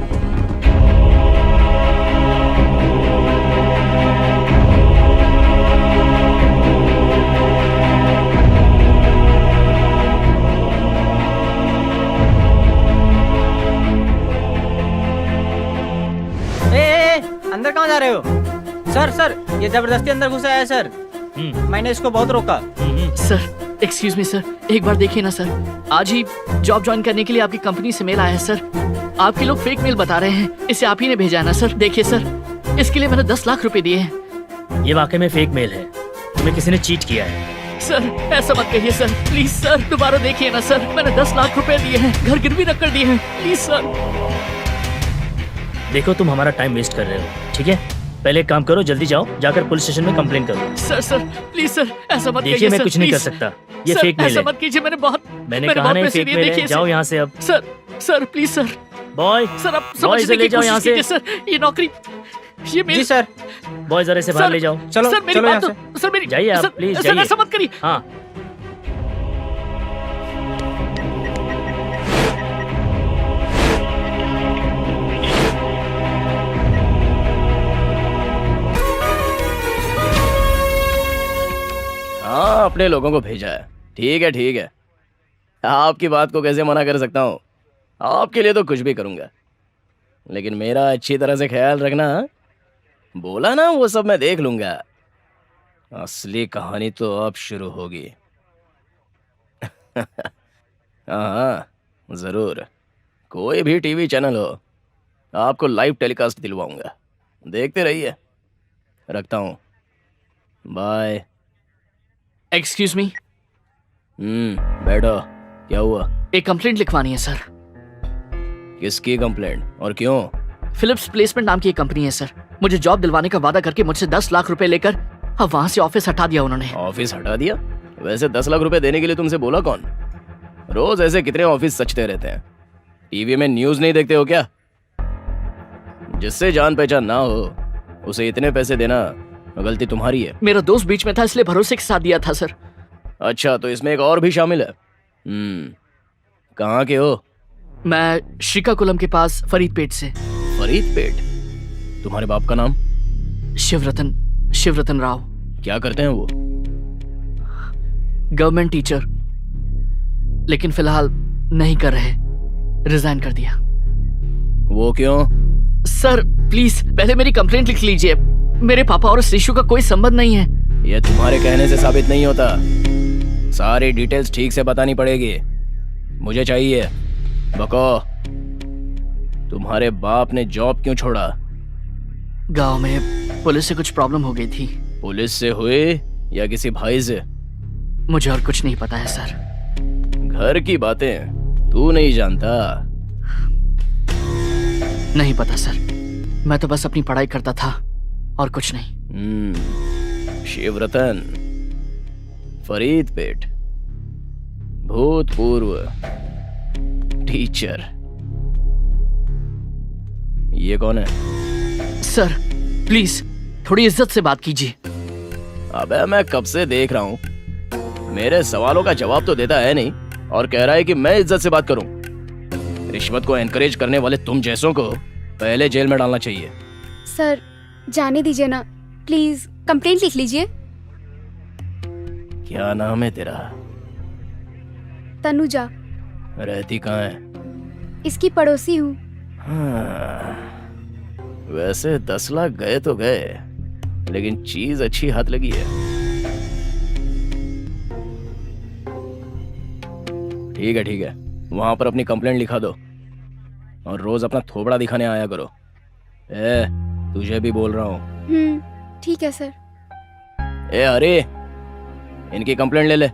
[SPEAKER 11] अंदर कहाँ जा रहे हो? सर सर, ये जबरदस्ती अंदर घुसा है सर। मैंने इसको बहुत रोका।
[SPEAKER 2] सर एक्सक्यूज मी सर, एक बार देखिए ना सर। आज ही जॉब ज्वाइन करने के लिए आपकी कंपनी से मेल आया है सर। आपके लोग फेक मेल बता रहे हैं। इसे आप ही ने भेजा है ना सर? देखिए सर, इसके लिए मैंने 10 लाख रुपए दिए हैं।
[SPEAKER 7] ये वाकई में फेक मेल है। तुम्हें किसी ने चीट किया है।
[SPEAKER 2] सर ऐसा मत कहिए सर, प्लीज सर, दोबारा देखिए ना सर। मैंने 10 लाख रुपए दिए हैं, घर गिरवी रख कर दिए हैं। Please sir.
[SPEAKER 7] देखो तुम हमारा टाइम वेस्ट कर रहे हो, ठीक है? पहले एक काम करो, जल्दी जाओ, जाकर पुलिस स्टेशन में कंप्लेन करो।
[SPEAKER 2] सर प्लीज सर, ऐसा मत
[SPEAKER 7] देखिए, मैं कुछ नहीं कर सकता। ये फेक मेल है।
[SPEAKER 2] ऐसा मत कीजिए, मैंने
[SPEAKER 7] कहा नहीं फेक मेल है। जाओ यहाँ से अब।
[SPEAKER 2] Sir please sir.
[SPEAKER 7] Boy
[SPEAKER 2] sir आप
[SPEAKER 7] बॉय
[SPEAKER 2] समझने
[SPEAKER 7] ले
[SPEAKER 2] की
[SPEAKER 7] जाओ यहाँ
[SPEAKER 2] कोशिश
[SPEAKER 7] से।
[SPEAKER 2] कीजिए सर। ये नौकरी, ये मेरी।
[SPEAKER 11] जी सर।
[SPEAKER 7] बॉय जरा से बाहर ले जाओ।
[SPEAKER 11] चलो
[SPEAKER 2] सर मेरी
[SPEAKER 11] चलो
[SPEAKER 2] बात
[SPEAKER 11] यहाँ
[SPEAKER 2] तो, सर मेरी
[SPEAKER 7] जाइए आप,
[SPEAKER 2] सर,
[SPEAKER 7] प्लीज
[SPEAKER 2] सर
[SPEAKER 7] जाइए।
[SPEAKER 2] ऐसा मत करिए।
[SPEAKER 7] हाँ
[SPEAKER 5] हाँ, अपने लोगों को भेजा है। ठीक है ठीक है, आपकी बात को कैसे मना कर सकता हूँ? आपके लिए तो कुछ भी करूँगा, लेकिन मेरा अच्छी तरह से ख्याल रखना। बोला ना, वो सब मैं देख लूँगा। असली कहानी तो अब शुरू होगी। हाँ जरूर, कोई भी टीवी चैनल हो, आपको लाइव टेलीकास्ट दिलवाऊंगा, देखते रहिए। रखता हूँ, बाय।
[SPEAKER 2] एक्सक्यूज मी,
[SPEAKER 5] बैठो। क्या हुआ?
[SPEAKER 2] एक कंप्लेंट लिखवानी है सर।
[SPEAKER 5] किसकी कंप्लेंट और क्यों?
[SPEAKER 2] फिलिप्स प्लेसमेंट नाम की एक कंपनी है सर। मुझे जॉब दिलवाने का वादा करके मुझसे 10 लाख रुपए लेकर अब वहां से ऑफिस हटा दिया उन्होंने।
[SPEAKER 5] ऑफिस हटा दिया? वैसे 10 लाख रुपए देने के लिए तुमसे बोला कौन? रोज ऐसे कितने ऑफिस सचते रहते हैं। टीवी में न्यूज नहीं देखते हो क्या? जिससे जान पहचान ना हो उसे इतने पैसे देना गलती तुम्हारी है।
[SPEAKER 2] मेरा दोस्त बीच में था इसलिए भरोसे के साथ दिया था सर।
[SPEAKER 5] अच्छा, तो इसमें एक और भी शामिल है। कहाँ के हो?
[SPEAKER 2] मैं श्रीकाकुलम के पास फरीदपेट से।
[SPEAKER 5] फरीदपेट? तुम्हारे बाप का नाम?
[SPEAKER 2] शिवरतन राव।
[SPEAKER 5] क्या करते हैं वो?
[SPEAKER 2] गवर्नमेंट टीचर, लेकिन फिलहाल नहीं कर रहे, रिजाइन कर दिया।
[SPEAKER 5] वो क्यों?
[SPEAKER 2] सर प्लीज पहले मेरी कंप्लेंट लिख लीजिए। मेरे पापा और उस इशू का कोई संबंध नहीं है।
[SPEAKER 5] ये तुम्हारे कहने से साबित नहीं होता, सारी डिटेल्स ठीक से बतानी पड़ेगी। मुझे चाहिए। बको, तुम्हारे बाप ने जॉब क्यों छोड़ा?
[SPEAKER 2] गांव में पुलिस से कुछ प्रॉब्लम हो गई थी।
[SPEAKER 5] पुलिस से हुई या किसी भाई से?
[SPEAKER 2] मुझे और कुछ नहीं पता है सर।
[SPEAKER 5] घर की बातें तू नहीं जानता?
[SPEAKER 2] नहीं पता सर, मैं तो बस अपनी पढ़ाई करता था और कुछ नहीं।
[SPEAKER 5] शिवरतन, फरीदपेट, भूतपूर्व टीचर। ये कौन है?
[SPEAKER 2] सर प्लीज थोड़ी इज्जत से बात कीजिए।
[SPEAKER 5] अबे मैं कब से देख रहा हूं, मेरे सवालों का जवाब तो देता है नहीं और कह रहा है कि मैं इज्जत से बात करूं। रिश्वत को एनकरेज करने वाले तुम जैसों को पहले जेल में डालना चाहिए।
[SPEAKER 4] सर जाने दीजिए ना प्लीज, कंप्लेंट लिख लीजिए।
[SPEAKER 5] क्या नाम है तेरा?
[SPEAKER 4] तनुजा।
[SPEAKER 5] रहती कहाँ है?
[SPEAKER 4] इसकी पड़ोसी हूँ।
[SPEAKER 5] हाँ, वैसे 10 लाख गए तो गए, लेकिन चीज अच्छी हाथ लगी है। ठीक है, वहां पर अपनी कंप्लेंट लिखा दो और रोज अपना थोबड़ा दिखाने आया करो। तुझे भी बोल रहा हूँ।
[SPEAKER 4] ठीक है सर।
[SPEAKER 5] अरे इनकी कंप्लेंट ले ले।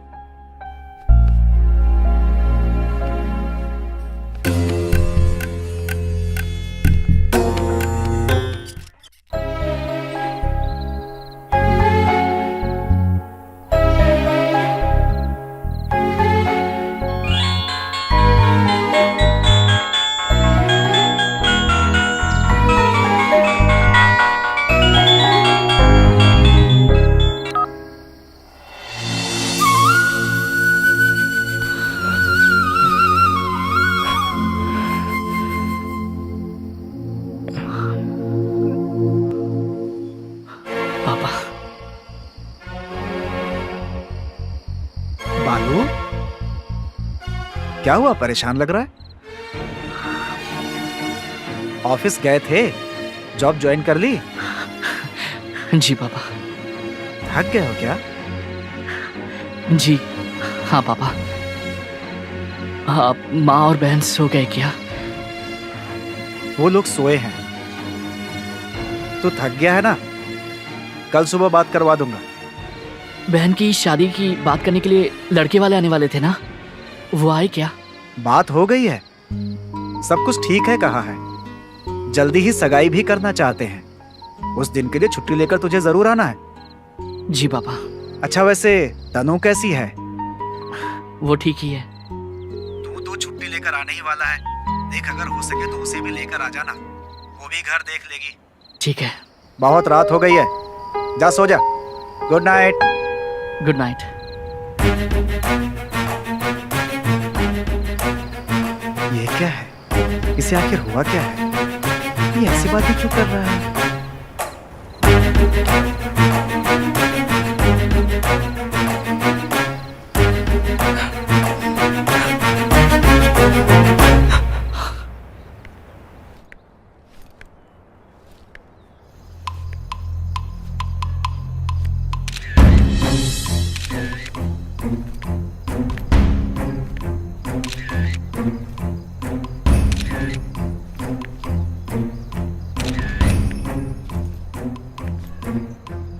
[SPEAKER 3] बालू, क्या हुआ? परेशान लग रहा है। ऑफिस गए थे, जॉब ज्वाइन कर ली?
[SPEAKER 2] जी पापा।
[SPEAKER 3] थक गए हो क्या?
[SPEAKER 2] जी हाँ पापा। आप माँ और बहन सो गए क्या?
[SPEAKER 3] वो लोग सोए हैं। तू थक गया है ना? कल सुबह बात करवा दूंगा।
[SPEAKER 2] बहन की शादी की बात करने के लिए लड़के वाले आने वाले थे ना, वो आए क्या?
[SPEAKER 3] बात हो गई है, सब कुछ ठीक है कहा है। जल्दी ही सगाई भी करना चाहते हैं। उस दिन के लिए छुट्टी लेकर तुझे जरूर आना है।
[SPEAKER 2] जी पापा।
[SPEAKER 3] अच्छा वैसे तनु कैसी है?
[SPEAKER 2] वो ठीक ही है।
[SPEAKER 3] तू तो छुट्टी लेकर आने ही वाला है। देख अगर हो सके तो उसे भी लेकर आ जाना, वो भी घर देख लेगी।
[SPEAKER 2] ठीक है।
[SPEAKER 3] बहुत रात हो गई है, जा सो जा। Good night.
[SPEAKER 2] Good night.
[SPEAKER 3] ये क्या है? इसे आखिर हुआ क्या है? ये ऐसी बातें क्यों कर रहा है?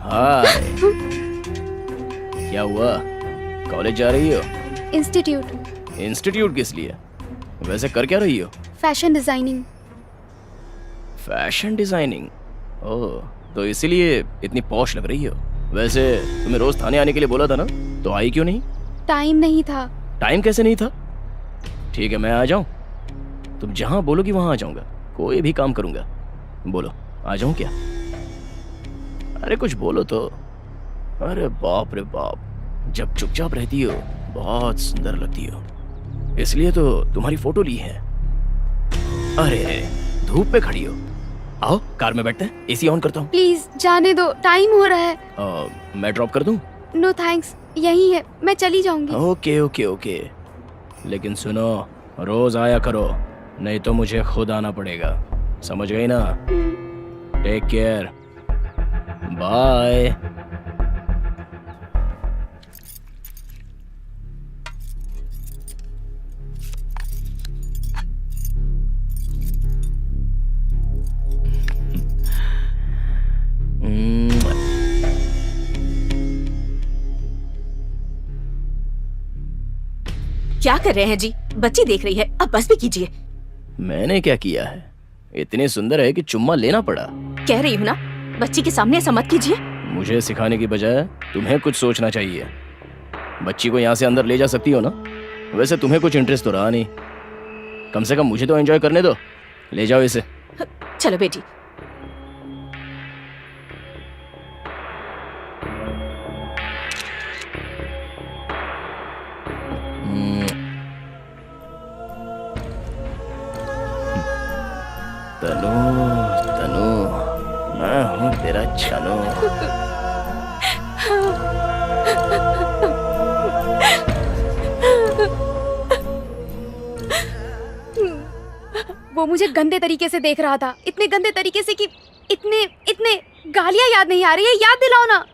[SPEAKER 5] हाय। क्या हुआ? कॉलेज जा रही हो?
[SPEAKER 4] इंस्टीट्यूट।
[SPEAKER 5] इंस्टीट्यूट किस लिए? वैसे कर क्या रही हो?
[SPEAKER 4] Fashion designing.
[SPEAKER 5] Fashion designing? Oh, तो इसीलिए इतनी पॉश लग रही हो। वैसे तुम्हें रोज थाने आने के लिए बोला था ना, तो आई क्यों नहीं?
[SPEAKER 4] टाइम नहीं था।
[SPEAKER 5] टाइम कैसे नहीं था? ठीक है, मैं आ जाऊं? तुम जहां बोलोगी वहां आ जाऊंगा। कोई भी काम करूंगा। बोलो, आ जाऊं क्या? अरे कुछ बोलो तो। अरे बाप रे बाप, जब चुपचाप रहती हो बहुत सुंदर लगती हो, इसलिए तो तुम्हारी फोटो ली है। अरे धूप पे खड़ी हो, आओ कार में बैठते हैं, एसी ऑन करता हूँ।
[SPEAKER 4] प्लीज जाने दो, टाइम हो रहा है।
[SPEAKER 5] मैं ड्रॉप कर दूं?
[SPEAKER 4] नो थैंक्स, यही है, मैं चली जाऊंगी।
[SPEAKER 5] ओके ओके ओके, लेकिन सुनो, रोज आया करो, नहीं तो मुझे खुद आना पड़ेगा, समझ गई ना? Take care, bye.
[SPEAKER 6] क्या कर रहे हैं जी? बच्ची देख रही है, अब बस भी कीजिए।
[SPEAKER 5] मैंने क्या किया है? इतनी सुंदर है कि चुम्मा लेना पड़ा।
[SPEAKER 6] कह रही हूँ ना, बच्ची के सामने ऐसा मत कीजिए।
[SPEAKER 5] मुझे सिखाने की बजाय तुम्हें कुछ सोचना चाहिए। बच्ची को यहाँ से अंदर ले जा सकती हो ना? वैसे तुम्हें कुछ इंटरेस्ट तो रहा नहीं, कम से कम मुझे तो एंजॉय करने दो। ले जाओ इसे।
[SPEAKER 6] चलो बेटी।
[SPEAKER 5] तनु तनु, मैं हूँ तेरा छनु।
[SPEAKER 4] वो मुझे गंदे तरीके से देख रहा था, इतने गंदे तरीके से कि इतने इतने गालियां याद नहीं आ रही है। याद दिलाओ ना।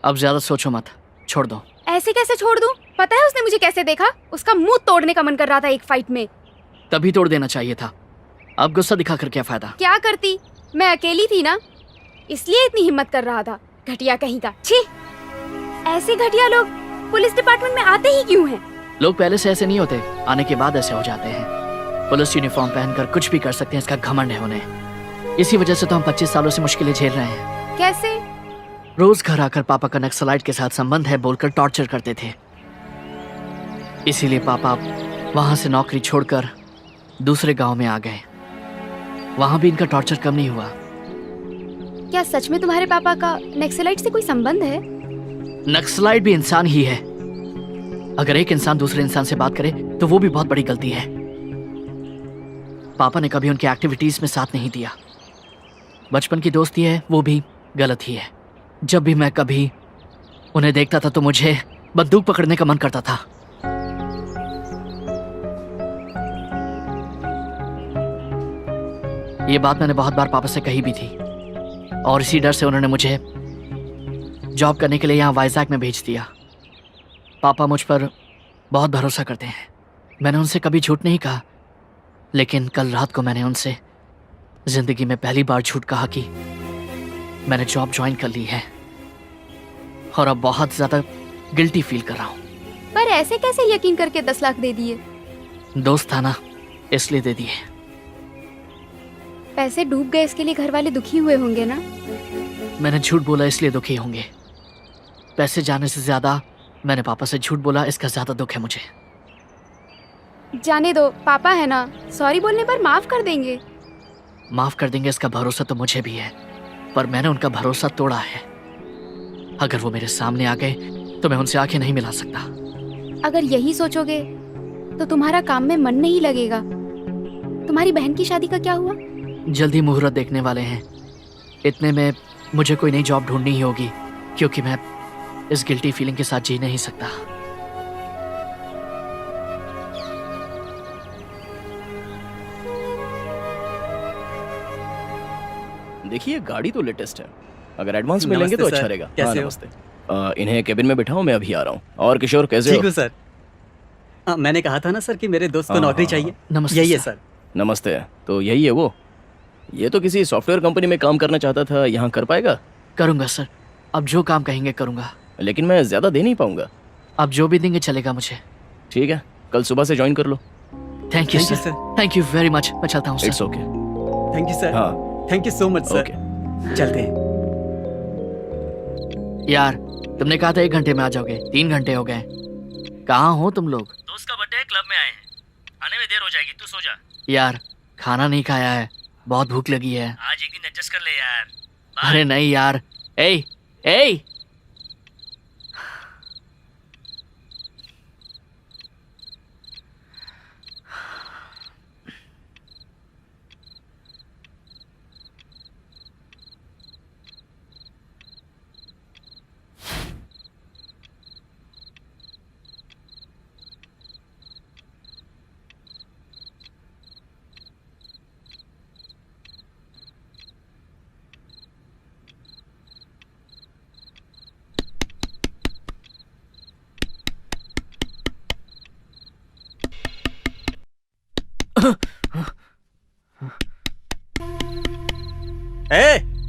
[SPEAKER 2] अब ज्यादा सोचो मत, छोड़ दो।
[SPEAKER 4] ऐसे कैसे छोड़ दूं? पता है उसने मुझे कैसे देखा? उसका मुंह तोड़ने का मन कर रहा था एक फाइट में।
[SPEAKER 2] तभी तोड़ देना चाहिए था। अब गुस्सा दिखाकर क्या फायदा?
[SPEAKER 4] क्या करती, मैं अकेली थी ना, इसलिए इतनी हिम्मत कर रहा था। घटिया कहीं का। छी, ऐसे घटिया लोग पुलिस डिपार्टमेंट में आते ही क्यों हैं?
[SPEAKER 2] लोग पहले से ऐसे नहीं होते, आने के बाद ऐसे हो जाते हैं। पुलिस यूनिफॉर्म पहनकर कुछ भी कर सकते हैं, इसका घमंड है उन्हें। इसी वजह से तो हम 25 सालों से मुश्किलें झेल रहे हैं।
[SPEAKER 4] कैसे?
[SPEAKER 2] रोज घर आकर पापा का नक्सलाइट के साथ संबंध है बोलकर टॉर्चर करते थे। इसीलिए पापा वहां से नौकरी छोड़कर दूसरे गांव में आ गए। वहां भी इनका टॉर्चर कम नहीं हुआ।
[SPEAKER 4] क्या सच में तुम्हारे पापा का नक्सलाइट से कोई संबंध है?
[SPEAKER 2] नक्सलाइट भी इंसान ही है। अगर एक इंसान दूसरे इंसान से बात करे तो वो भी बहुत बड़ी गलती है। पापा ने कभी उनकी एक्टिविटीज में साथ नहीं दिया। बचपन की दोस्ती है, वो भी गलत ही है। जब भी मैं कभी उन्हें देखता था तो मुझे बंदूक पकड़ने का मन करता था। ये बात मैंने बहुत बार पापा से कही भी थी, और इसी डर से उन्होंने मुझे जॉब करने के लिए यहाँ वाइजैक में भेज दिया। पापा मुझ पर बहुत भरोसा करते हैं। मैंने उनसे कभी झूठ नहीं कहा, लेकिन कल रात को मैंने उनसे जिंदगी में पहली बार झूठ कहा कि मैंने जॉब ज्वाइन कर ली है, और अब बहुत ज्यादा गिल्टी फील कर रहा हूँ।
[SPEAKER 4] पर ऐसे कैसे यकीन करके 10 लाख दे दिए?
[SPEAKER 2] दोस्त था ना, इसलिए दे दिए।
[SPEAKER 4] पैसे डूब गए, इसके लिए घर वाले दुखी हुए होंगे ना?
[SPEAKER 2] मैंने झूठ बोला इसलिए दुखी होंगे। पैसे जाने से ज्यादा मैंने पापा से झूठ बोला, इसका ज्यादा दुख है मुझे।
[SPEAKER 4] जाने दो, पापा है ना, सॉरी बोलने पर माफ कर देंगे।
[SPEAKER 2] माफ कर देंगे इसका भरोसा तो मुझे भी है, पर मैंने उनका भरोसा तोड़ा है। अगर वो मेरे सामने आ गए तो मैं उनसे आंखें नहीं मिला सकता।
[SPEAKER 4] अगर यही सोचोगे तो तुम्हारा काम में मन नहीं लगेगा। तुम्हारी बहन की शादी का क्या हुआ?
[SPEAKER 2] जल्दी मुहूर्त देखने वाले हैं। इतने में मुझे कोई नई जॉब ढूंढनी ही होगी, क्योंकि मैं इस गिल्टी फीलिंग के साथ जी नहीं सकता।
[SPEAKER 5] देखिए गाड़ी तो लेटेस्ट है, अगर एडवांस में
[SPEAKER 8] नमस्ते
[SPEAKER 5] लेंगे तो
[SPEAKER 8] सर,
[SPEAKER 5] अच्छा रहेगा।
[SPEAKER 8] कैसे
[SPEAKER 5] हाँ,
[SPEAKER 8] हो?
[SPEAKER 5] नमस्ते। इन्हें केबिन में बिठाओ, मैं अभी आ रहा हूँ। और किशोर कैसे
[SPEAKER 8] ठीक
[SPEAKER 5] हो?
[SPEAKER 8] हूँ सर। मैंने कहा था ना सर कि मेरे दोस्त को
[SPEAKER 5] हाँ,
[SPEAKER 8] नौकरी
[SPEAKER 5] हाँ,
[SPEAKER 8] चाहिए।
[SPEAKER 2] नमस्ते
[SPEAKER 8] यही है
[SPEAKER 2] सर।
[SPEAKER 8] सर।
[SPEAKER 5] नमस्ते। तो यही है वो? ये तो किसी सॉफ्टवेयर कंपनी में काम करना चाहता था, यहाँ कर पाएगा?
[SPEAKER 2] करूंगा सर। अब जो काम कहेंगे करूंगा।
[SPEAKER 5] लेकिन मैं ज्यादा दे नहीं पाऊंगा।
[SPEAKER 2] अब जो भी देंगे चलेगा मुझे।
[SPEAKER 5] ठीक है, कल सुबह से ज्वाइन कर लो।
[SPEAKER 2] थैंक यू
[SPEAKER 8] Thank you,
[SPEAKER 2] सर,
[SPEAKER 8] sir.
[SPEAKER 2] Thank you very much. मैं चलता हूँ
[SPEAKER 5] it's
[SPEAKER 2] sir.
[SPEAKER 5] Okay.
[SPEAKER 8] Thank you sir.
[SPEAKER 5] हाँ
[SPEAKER 8] thank you so much sir.
[SPEAKER 5] Okay.
[SPEAKER 8] चलते हैं।
[SPEAKER 2] यार तुमने कहा था 1 घंटे में आ जाओगे, 3 घंटे हो गए। कहाँ हो तुम लोग?
[SPEAKER 7] दोस्त का बर्थडे है, क्लब में आए हैं। आने में देर हो जाएगी, तू सो जा।
[SPEAKER 2] यार खाना नहीं खाया है, बहुत भूख लगी है।
[SPEAKER 7] आज एक दिन एडजस्ट कर ले यार।
[SPEAKER 2] अरे नहीं यार। ए ए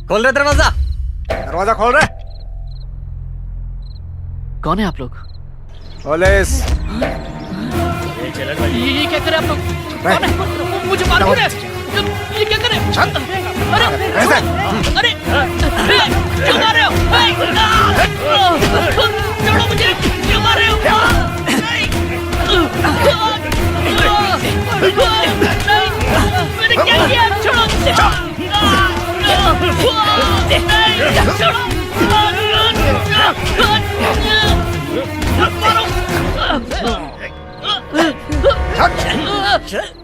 [SPEAKER 8] खोल रहे दरवाजा।
[SPEAKER 3] दरवाजा खोल रहे।
[SPEAKER 2] कौन है आप लोग?
[SPEAKER 3] पुलिस।
[SPEAKER 7] ये चलन भाई।
[SPEAKER 2] ये क्या करे आप लोग? कौन है? मुझे मालूम है। ये क्या करे? अरे अरे क्यों मार रहे हो? छोड़ो मुझे, क्यों मार रहे हो? मैंने क्या किया? छोड़ो मुझे।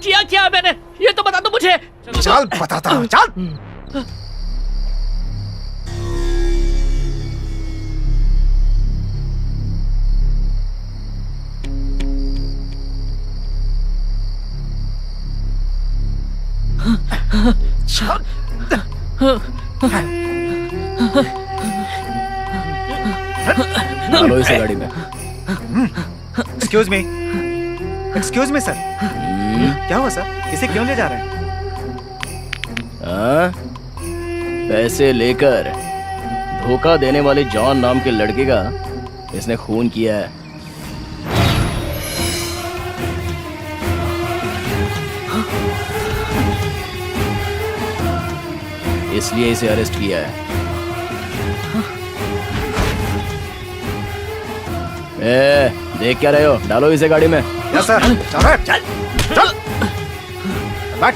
[SPEAKER 2] किया क्या मैंने? ये तो बता दो मुझे।
[SPEAKER 3] चल बताता हूँ, चल।
[SPEAKER 5] डालो इसे गाड़ी में।
[SPEAKER 3] Excuse me sir. क्या हुआ सर? इसे क्यों ले जा रहे हैं?
[SPEAKER 5] हाँ? पैसे लेकर धोखा देने वाले जॉन नाम के लड़के का इसने खून किया है। इसलिए इसे अरेस्ट किया है। देख क्या रहे हो? डालो इसे गाड़ी में।
[SPEAKER 3] Yes sir. चल रे, चल चल बैठ।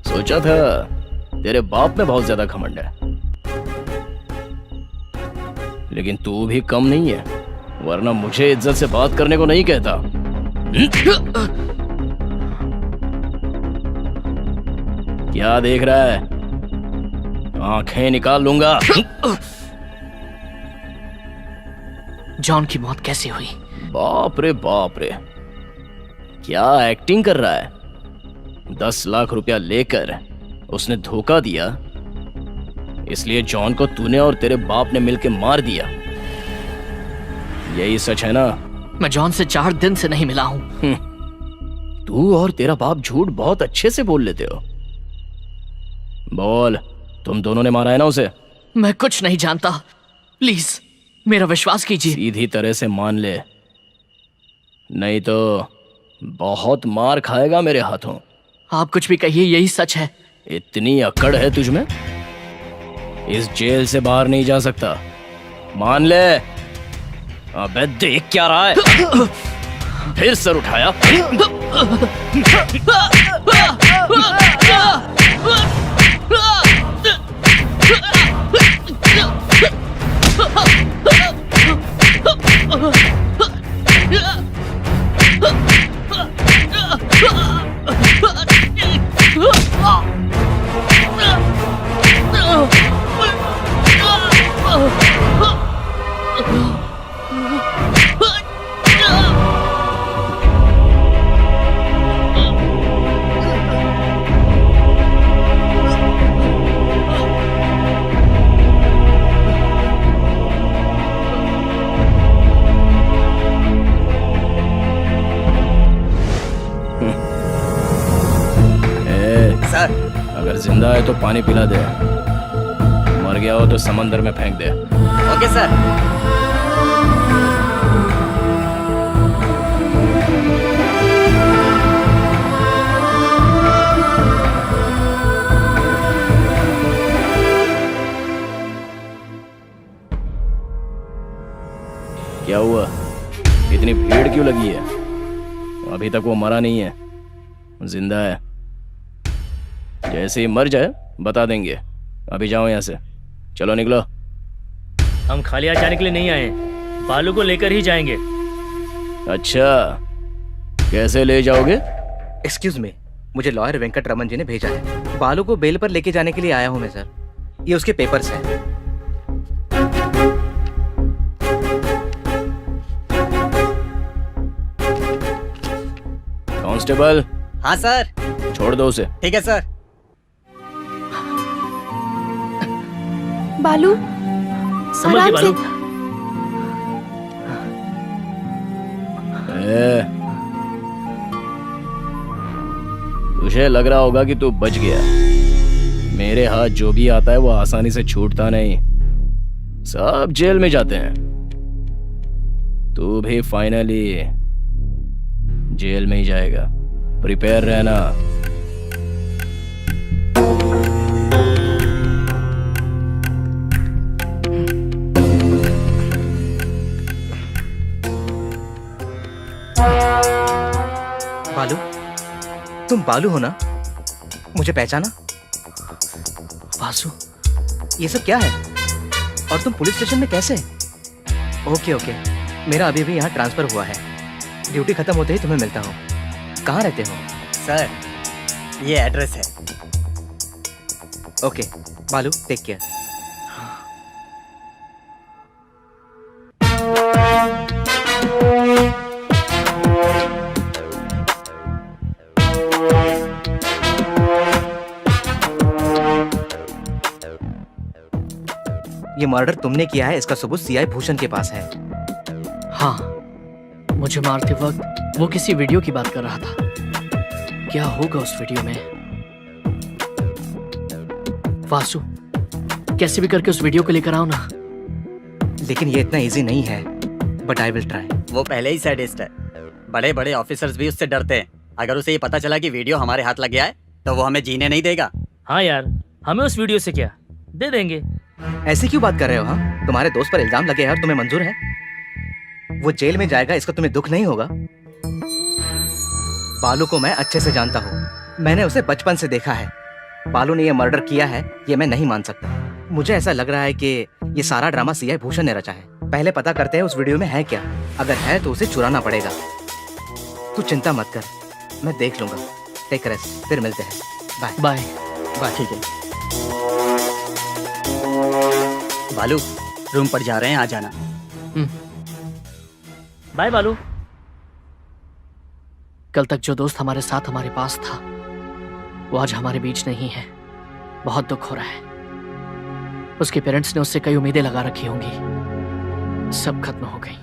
[SPEAKER 5] सोचा था तेरे बाप में बहुत ज्यादा घमंड है, लेकिन तू भी कम नहीं है, वरना मुझे इज्जत से बात करने को नहीं कहता। क्या देख रहा है? आंखें निकाल लूंगा।
[SPEAKER 2] जॉन की मौत कैसे हुई?
[SPEAKER 5] बाप रे, क्या एक्टिंग कर रहा है? 10 लाख रुपया लेकर उसने धोखा दिया, इसलिए जॉन को तूने और तेरे बाप ने मिलकर मार दिया। यही सच है ना?
[SPEAKER 2] मैं जॉन से 4 दिन से नहीं मिला हूं।
[SPEAKER 5] तू और तेरा बाप झूठ बहुत अच्छे से बोल लेते हो। बोल, तुम दोनों ने मारा है ना उसे?
[SPEAKER 2] मैं कुछ नहीं जानता, प्लीज मेरा विश्वास कीजिए।
[SPEAKER 5] सीधी तरह से मान ले, नहीं तो बहुत मार खाएगा मेरे हाथों।
[SPEAKER 2] आप कुछ भी कहिए, यही सच है।
[SPEAKER 5] इतनी अकड़ है तुझमें? इस जेल से बाहर नहीं जा सकता, मान ले। अबे देख क्या रहा है? फिर सर उठाया। जिंदा है तो पानी पिला दे, मर गया हो तो समंदर में फेंक दे।
[SPEAKER 8] Okay sir.
[SPEAKER 5] क्या हुआ, इतनी भीड़ क्यों लगी है? अभी तक वो मरा नहीं है, जिंदा है। जैसे ही मर जाए बता देंगे। अभी जाओ यहाँ से, चलो निकलो।
[SPEAKER 7] हम खाली हाथ जाने के लिए नहीं आए हैं, बालू को लेकर ही जाएंगे।
[SPEAKER 5] अच्छा, कैसे ले जाओगे?
[SPEAKER 9] एक्सक्यूज मी, मुझे लॉयर वेंकट रमन जी ने भेजा है। बालू को बेल पर लेके जाने के लिए आया हूँ मैं सर। ये उसके पेपर्स हैं।
[SPEAKER 5] कांस्टेबल,
[SPEAKER 8] हाँ सर।
[SPEAKER 5] छोड़ दो उसे।
[SPEAKER 8] ठीक है सर।
[SPEAKER 4] बालू
[SPEAKER 7] संभल के
[SPEAKER 4] आराम
[SPEAKER 7] बालू।
[SPEAKER 4] से।
[SPEAKER 5] तुझे लग रहा होगा कि तू बच गया। मेरे हाथ जो भी आता है वो आसानी से छूटता नहीं, सब जेल में जाते हैं। तू भी फाइनली जेल में ही जाएगा, प्रिपेयर रहना।
[SPEAKER 9] बालू, तुम बालू हो ना? मुझे पहचाना?
[SPEAKER 2] वासु,
[SPEAKER 9] ये सब क्या है? और तुम पुलिस स्टेशन में कैसे? ओके ओके, मेरा अभी भी यहाँ ट्रांसफर हुआ है। ड्यूटी खत्म होते ही तुम्हें मिलता हूँ। कहाँ रहते हो?
[SPEAKER 8] सर, ये एड्रेस है।
[SPEAKER 9] ओके बालू, टेक केयर। ये मर्डर तुमने किया है, इसका सबूत सीआई भूषण के पास है।
[SPEAKER 2] हाँ, मुझे मारते वक्त वो किसी वीडियो की बात कर रहा था। क्या होगा उस वीडियो में? वासु, कैसे भी करके उस वीडियो को लेकर आओ ना।
[SPEAKER 9] लेकिन ये इतना इजी नहीं है, बट आई विल ट्राई।
[SPEAKER 8] वो पहले ही सैडिस्ट है। बड़े बड़े ऑफिसर्स भी उससे डरते हैं। अगर उसे ये पता चला कि वीडियो हमारे हाथ लग गया है तो वो हमें जीने नहीं देगा।
[SPEAKER 7] हाँ यार, हमें उस वीडियो से क्या, दे देंगे।
[SPEAKER 9] ऐसे क्यों बात कर रहे हो? हाँ, तुम्हारे दोस्त पर इल्जाम लगे हैं और तुम्हें मंजूर है? वो जेल में जाएगा, इसका तुम्हें दुख नहीं होगा? बालू को मैं अच्छे से जानता हूँ, मैंने उसे बचपन से देखा है। बालू ने ये मर्डर किया है, ये मैं नहीं मान सकता। मुझे ऐसा लग रहा है कि ये सारा ड्रामा सीआई भूषण ने रचा है। पहले पता करते हैं उस वीडियो में है क्या। अगर है तो उसे चुराना पड़ेगा। तू चिंता मत कर, मैं देख लूंगा। टेक रेस्ट, फिर मिलते हैं। Bye
[SPEAKER 2] bye.
[SPEAKER 9] बाय। ठीक है।
[SPEAKER 8] बालू, रूम पर जा रहे हैं, आ जाना।
[SPEAKER 7] बाय बालू।
[SPEAKER 2] कल तक जो दोस्त हमारे साथ हमारे पास था, वो आज हमारे बीच नहीं है। बहुत दुख हो रहा है। उसके पेरेंट्स ने उससे कई उम्मीदें लगा रखी होंगी, सब खत्म हो गई।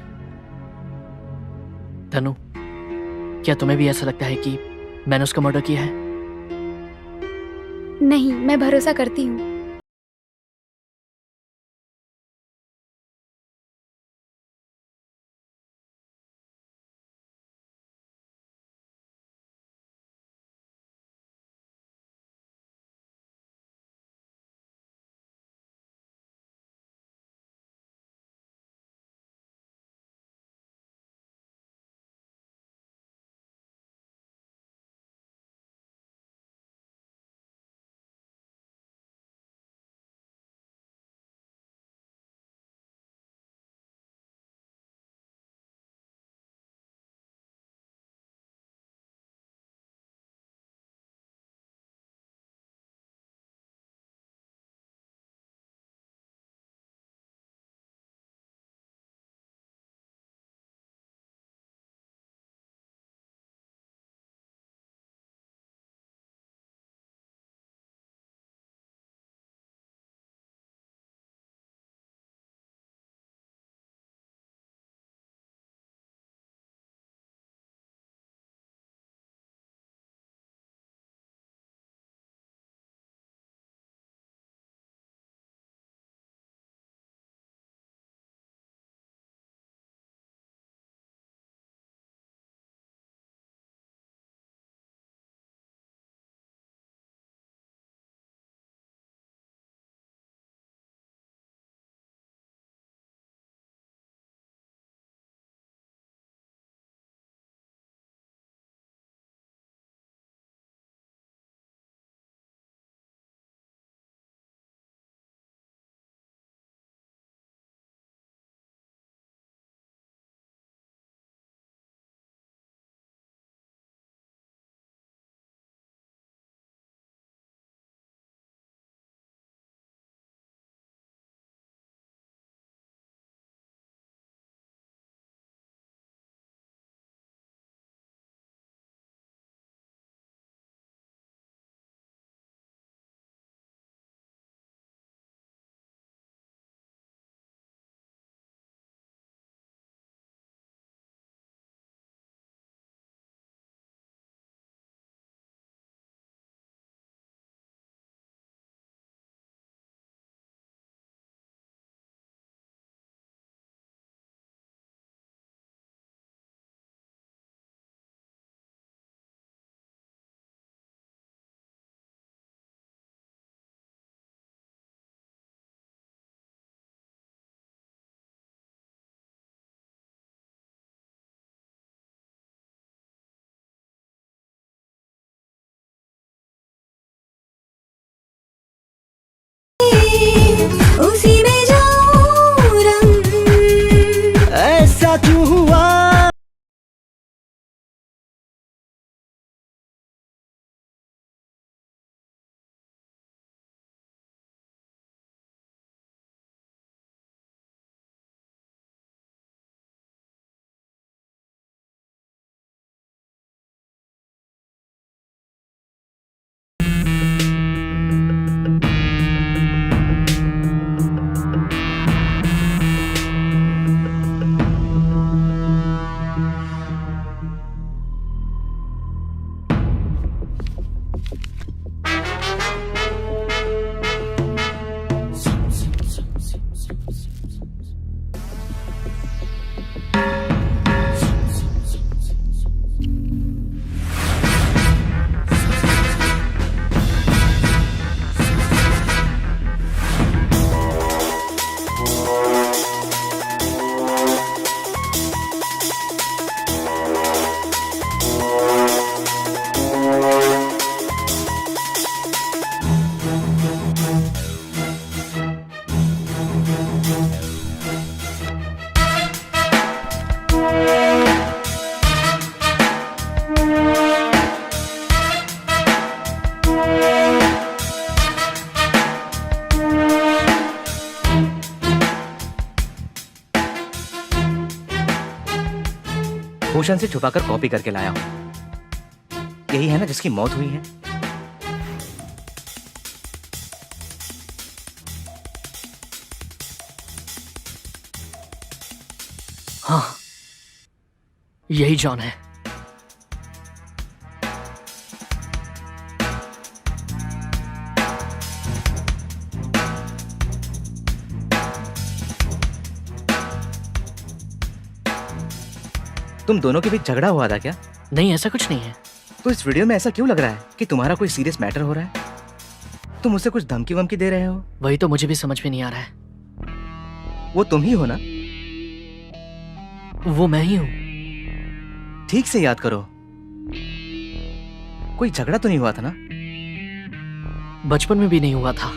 [SPEAKER 2] तनु, क्या तुम्हें भी ऐसा लगता है कि मैंने उसका मर्डर किया है?
[SPEAKER 4] नहीं, मैं भरोसा करती हूँ।
[SPEAKER 9] भूषण से छुपाकर कॉपी करके लाया हूँ। यही है ना जिसकी मौत हुई है?
[SPEAKER 2] हाँ, यही जॉन है।
[SPEAKER 9] तुम दोनों के बीच झगड़ा हुआ था क्या?
[SPEAKER 2] नहीं, ऐसा कुछ नहीं है।
[SPEAKER 9] तो इस वीडियो में ऐसा क्यों लग रहा है कि तुम्हारा कोई सीरियस मैटर हो रहा है? तुम उसे कुछ धमकी वमकी दे रहे हो?
[SPEAKER 2] वही तो मुझे भी समझ में नहीं आ रहा है।
[SPEAKER 9] वो तुम ही हो ना?
[SPEAKER 2] वो मैं ही हूँ।
[SPEAKER 9] ठीक से याद करो, कोई झगड़ा तो नहीं हुआ था ना?
[SPEAKER 2] बचपन में भी नहीं हुआ था।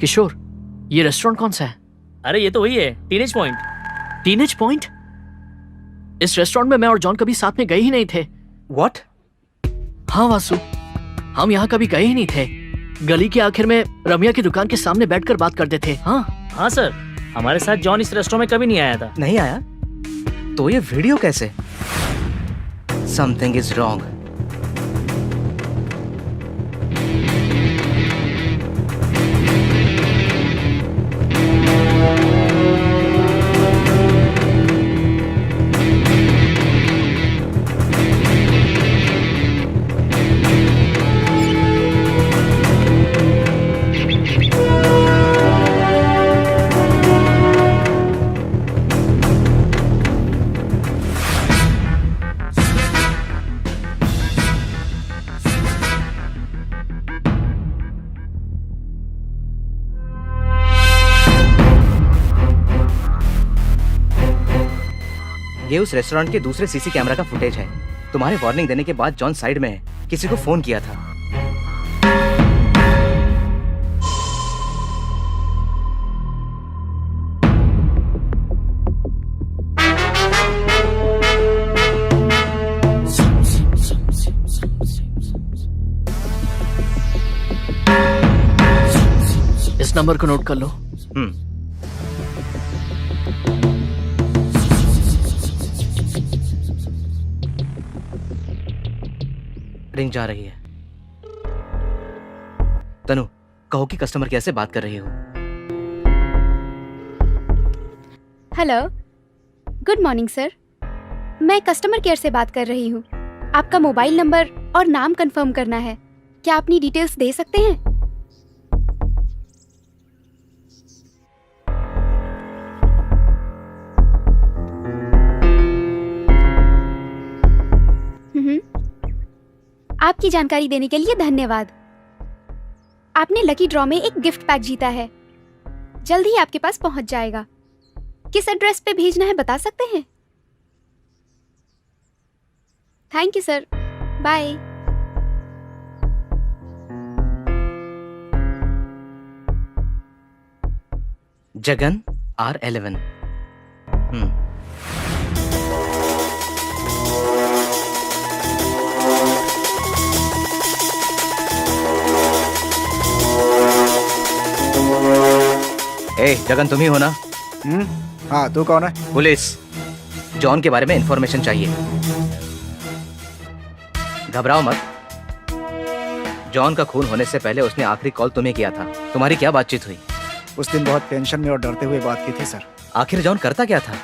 [SPEAKER 2] किशोर, ये रेस्टोरेंट कौन सा है?
[SPEAKER 7] अरे ये तो वही है, टीनेज पॉइंट।
[SPEAKER 2] Teenage point? इस रेस्टोरेंट में मैं और जॉन कभी साथ में गए ही नहीं थे।
[SPEAKER 9] What?
[SPEAKER 2] हाँ वासु, हम यहाँ कभी गए ही नहीं थे। गली के आखिर में रमिया की दुकान के सामने बैठकर बात करते थे।
[SPEAKER 7] हाँ सर, हमारे साथ जॉन इस रेस्टोरेंट में कभी नहीं आया था।
[SPEAKER 9] नहीं आया? तो ये वीडियो कैसे? Something is wrong. ये उस रेस्टोरेंट के दूसरे सीसी कैमरा का फुटेज है। तुम्हारे वार्निंग देने के बाद जॉन साइड में है, किसी को फोन किया था।
[SPEAKER 2] इस नंबर को नोट कर लो।
[SPEAKER 9] रिंग जा रही है। तनु, कहो कि कस्टमर केयर से बात कर रही हो।
[SPEAKER 4] Hello, good morning sir. मैं कस्टमर केयर से बात कर रही हूँ। आपका मोबाइल नंबर और नाम कंफर्म करना है। क्या अपनी डिटेल्स दे सकते हैं? आपकी जानकारी देने के लिए धन्यवाद। आपने लकी ड्रॉ में एक गिफ्ट पैक जीता है। जल्द ही आपके पास पहुंच जाएगा। किस एड्रेस पे भेजना है बता सकते हैं? Thank you sir, bye.
[SPEAKER 9] Jagan R11। ए, जगन तुम ही हो ना?
[SPEAKER 3] हाँ, तू कौन है?
[SPEAKER 9] पुलिस। जॉन के बारे में इंफॉर्मेशन चाहिए। घबराओ मत। जॉन का खून होने से पहले उसने आखिरी कॉल तुम्हें किया था। तुम्हारी क्या बातचीत हुई?
[SPEAKER 3] उस दिन बहुत टेंशन में और डरते हुए बात की थी सर।
[SPEAKER 9] आखिर जॉन करता क्या था?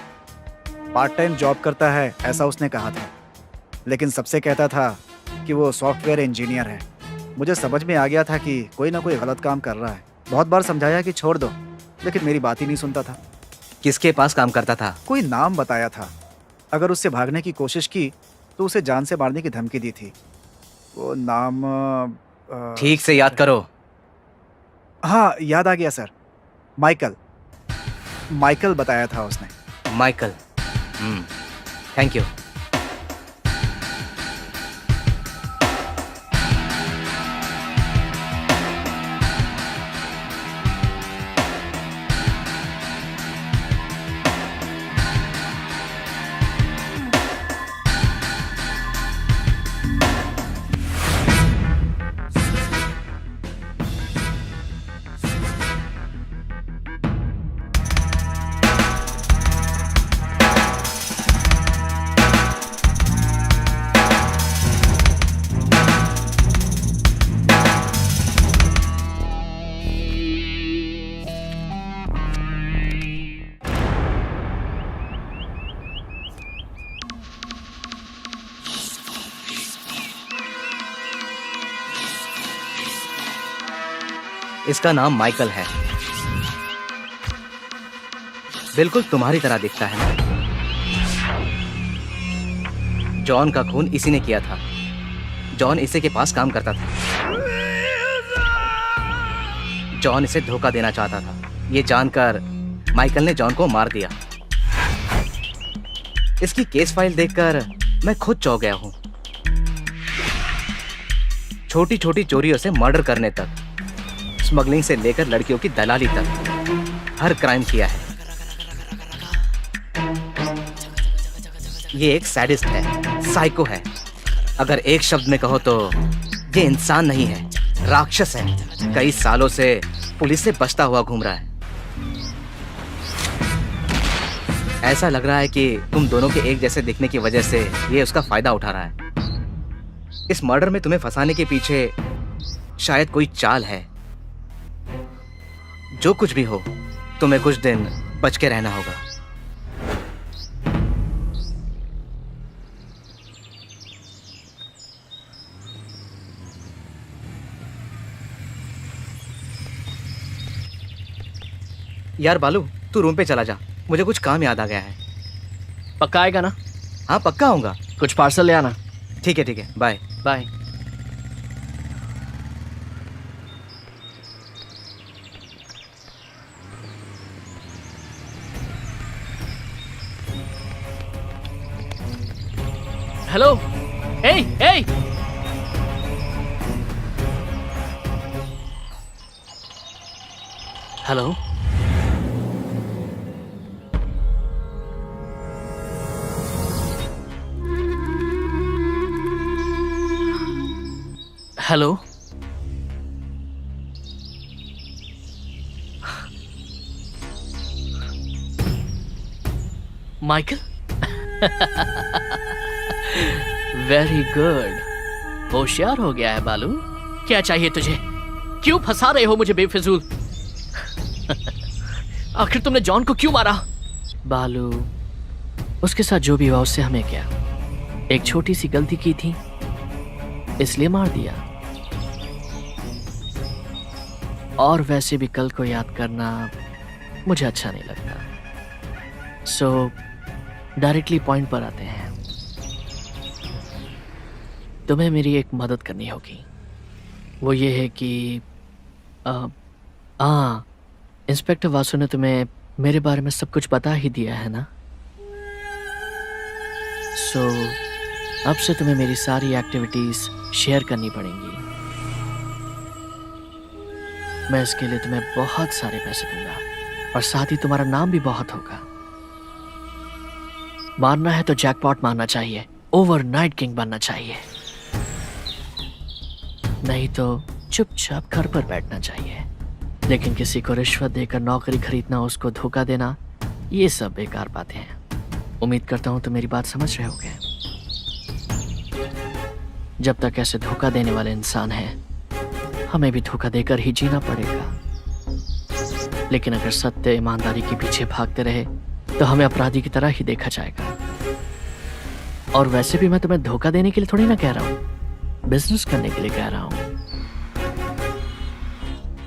[SPEAKER 3] पार्ट टाइम जॉब करता है ऐसा उसने कहा था, लेकिन सबसे कहता था कि वो सॉफ्टवेयर इंजीनियर है। मुझे समझ में आ गया था कि कोई ना कोई गलत काम कर रहा है। बहुत बार समझाया कि छोड़ दो, लेकिन मेरी बात ही नहीं सुनता था।
[SPEAKER 9] किसके पास काम करता था?
[SPEAKER 3] कोई नाम बताया था। अगर उससे भागने की कोशिश की तो उसे जान से मारने की धमकी दी थी। वो नाम
[SPEAKER 9] ठीक से याद करो।
[SPEAKER 3] हाँ, याद आ गया सर। माइकल बताया था उसने।
[SPEAKER 9] माइकल। Thank you. इसका नाम माइकल है। बिल्कुल तुम्हारी तरह दिखता है ना। जॉन का खून इसी ने किया था। जॉन इसी के पास काम करता था। जॉन इसे धोखा देना चाहता था। ये जानकर माइकल ने जॉन को मार दिया। इसकी केस फाइल देखकर मैं खुद चौंक गया हूं। छोटी छोटी चोरियों से मर्डर करने तक, स्मगलिंग से लेकर लड़कियों की दलाली तक हर क्राइम किया है। ये एक सैडिस्ट है, साइको है। अगर एक शब्द में कहो तो ये इंसान नहीं है, राक्षस है। कई सालों से पुलिस से बचता हुआ घूम रहा है। ऐसा लग रहा है कि तुम दोनों के एक जैसे दिखने की वजह से ये उसका फायदा उठा रहा है। इस मर्डर में तुम्हें फंसाने के पीछे शायद कोई चाल है। जो कुछ भी हो, तुम्हें कुछ दिन बच के रहना होगा। यार बालू, तू रूम पे चला जा, मुझे कुछ काम याद आ गया है।
[SPEAKER 2] पक्का आएगा ना?
[SPEAKER 9] हाँ पक्का आऊंगा।
[SPEAKER 2] कुछ पार्सल ले आना।
[SPEAKER 9] ठीक है, बाय
[SPEAKER 2] बाय। हेलो, ए ए, hello, hello, Michael. Very good, होशियार हो गया है बालू। क्या चाहिए तुझे? क्यों फंसा रहे हो मुझे बेफिजूल? आखिर तुमने जॉन को क्यों मारा? बालू, उसके साथ जो भी हुआ उससे हमें क्या। एक छोटी सी गलती की थी इसलिए मार दिया। और वैसे भी कल को याद करना मुझे अच्छा नहीं लगता। सो डायरेक्टली पॉइंट पर आते हैं। तुम्हें मेरी एक मदद करनी होगी। वो ये है कि इंस्पेक्टर वासु ने तुम्हें मेरे बारे में सब कुछ बता ही दिया है ना। सो अब से तुम्हें मेरी सारी एक्टिविटीज शेयर करनी पड़ेंगी। मैं इसके लिए तुम्हें बहुत सारे पैसे दूंगा और साथ ही तुम्हारा नाम भी बहुत होगा। मारना है तो जैकपॉट मारना चाहिए, ओवरनाइट किंग बनना चाहिए, नहीं तो चुपचाप घर पर बैठना चाहिए। लेकिन किसी को रिश्वत देकर नौकरी खरीदना, उसको धोखा देना, ये सब बेकार बातें हैं। उम्मीद करता हूं तुम मेरी बात समझ रहे होगे। जब तक ऐसे धोखा देने वाले इंसान हैं, हमें भी धोखा देकर ही जीना पड़ेगा। लेकिन अगर सत्य ईमानदारी के पीछे भागते रहे तो हमें अपराधी की तरह ही देखा जाएगा। और वैसे भी मैं तुम्हें धोखा देने के लिए थोड़ी ना कह रहा हूं, बिजनेस करने के लिए कह रहा हूं।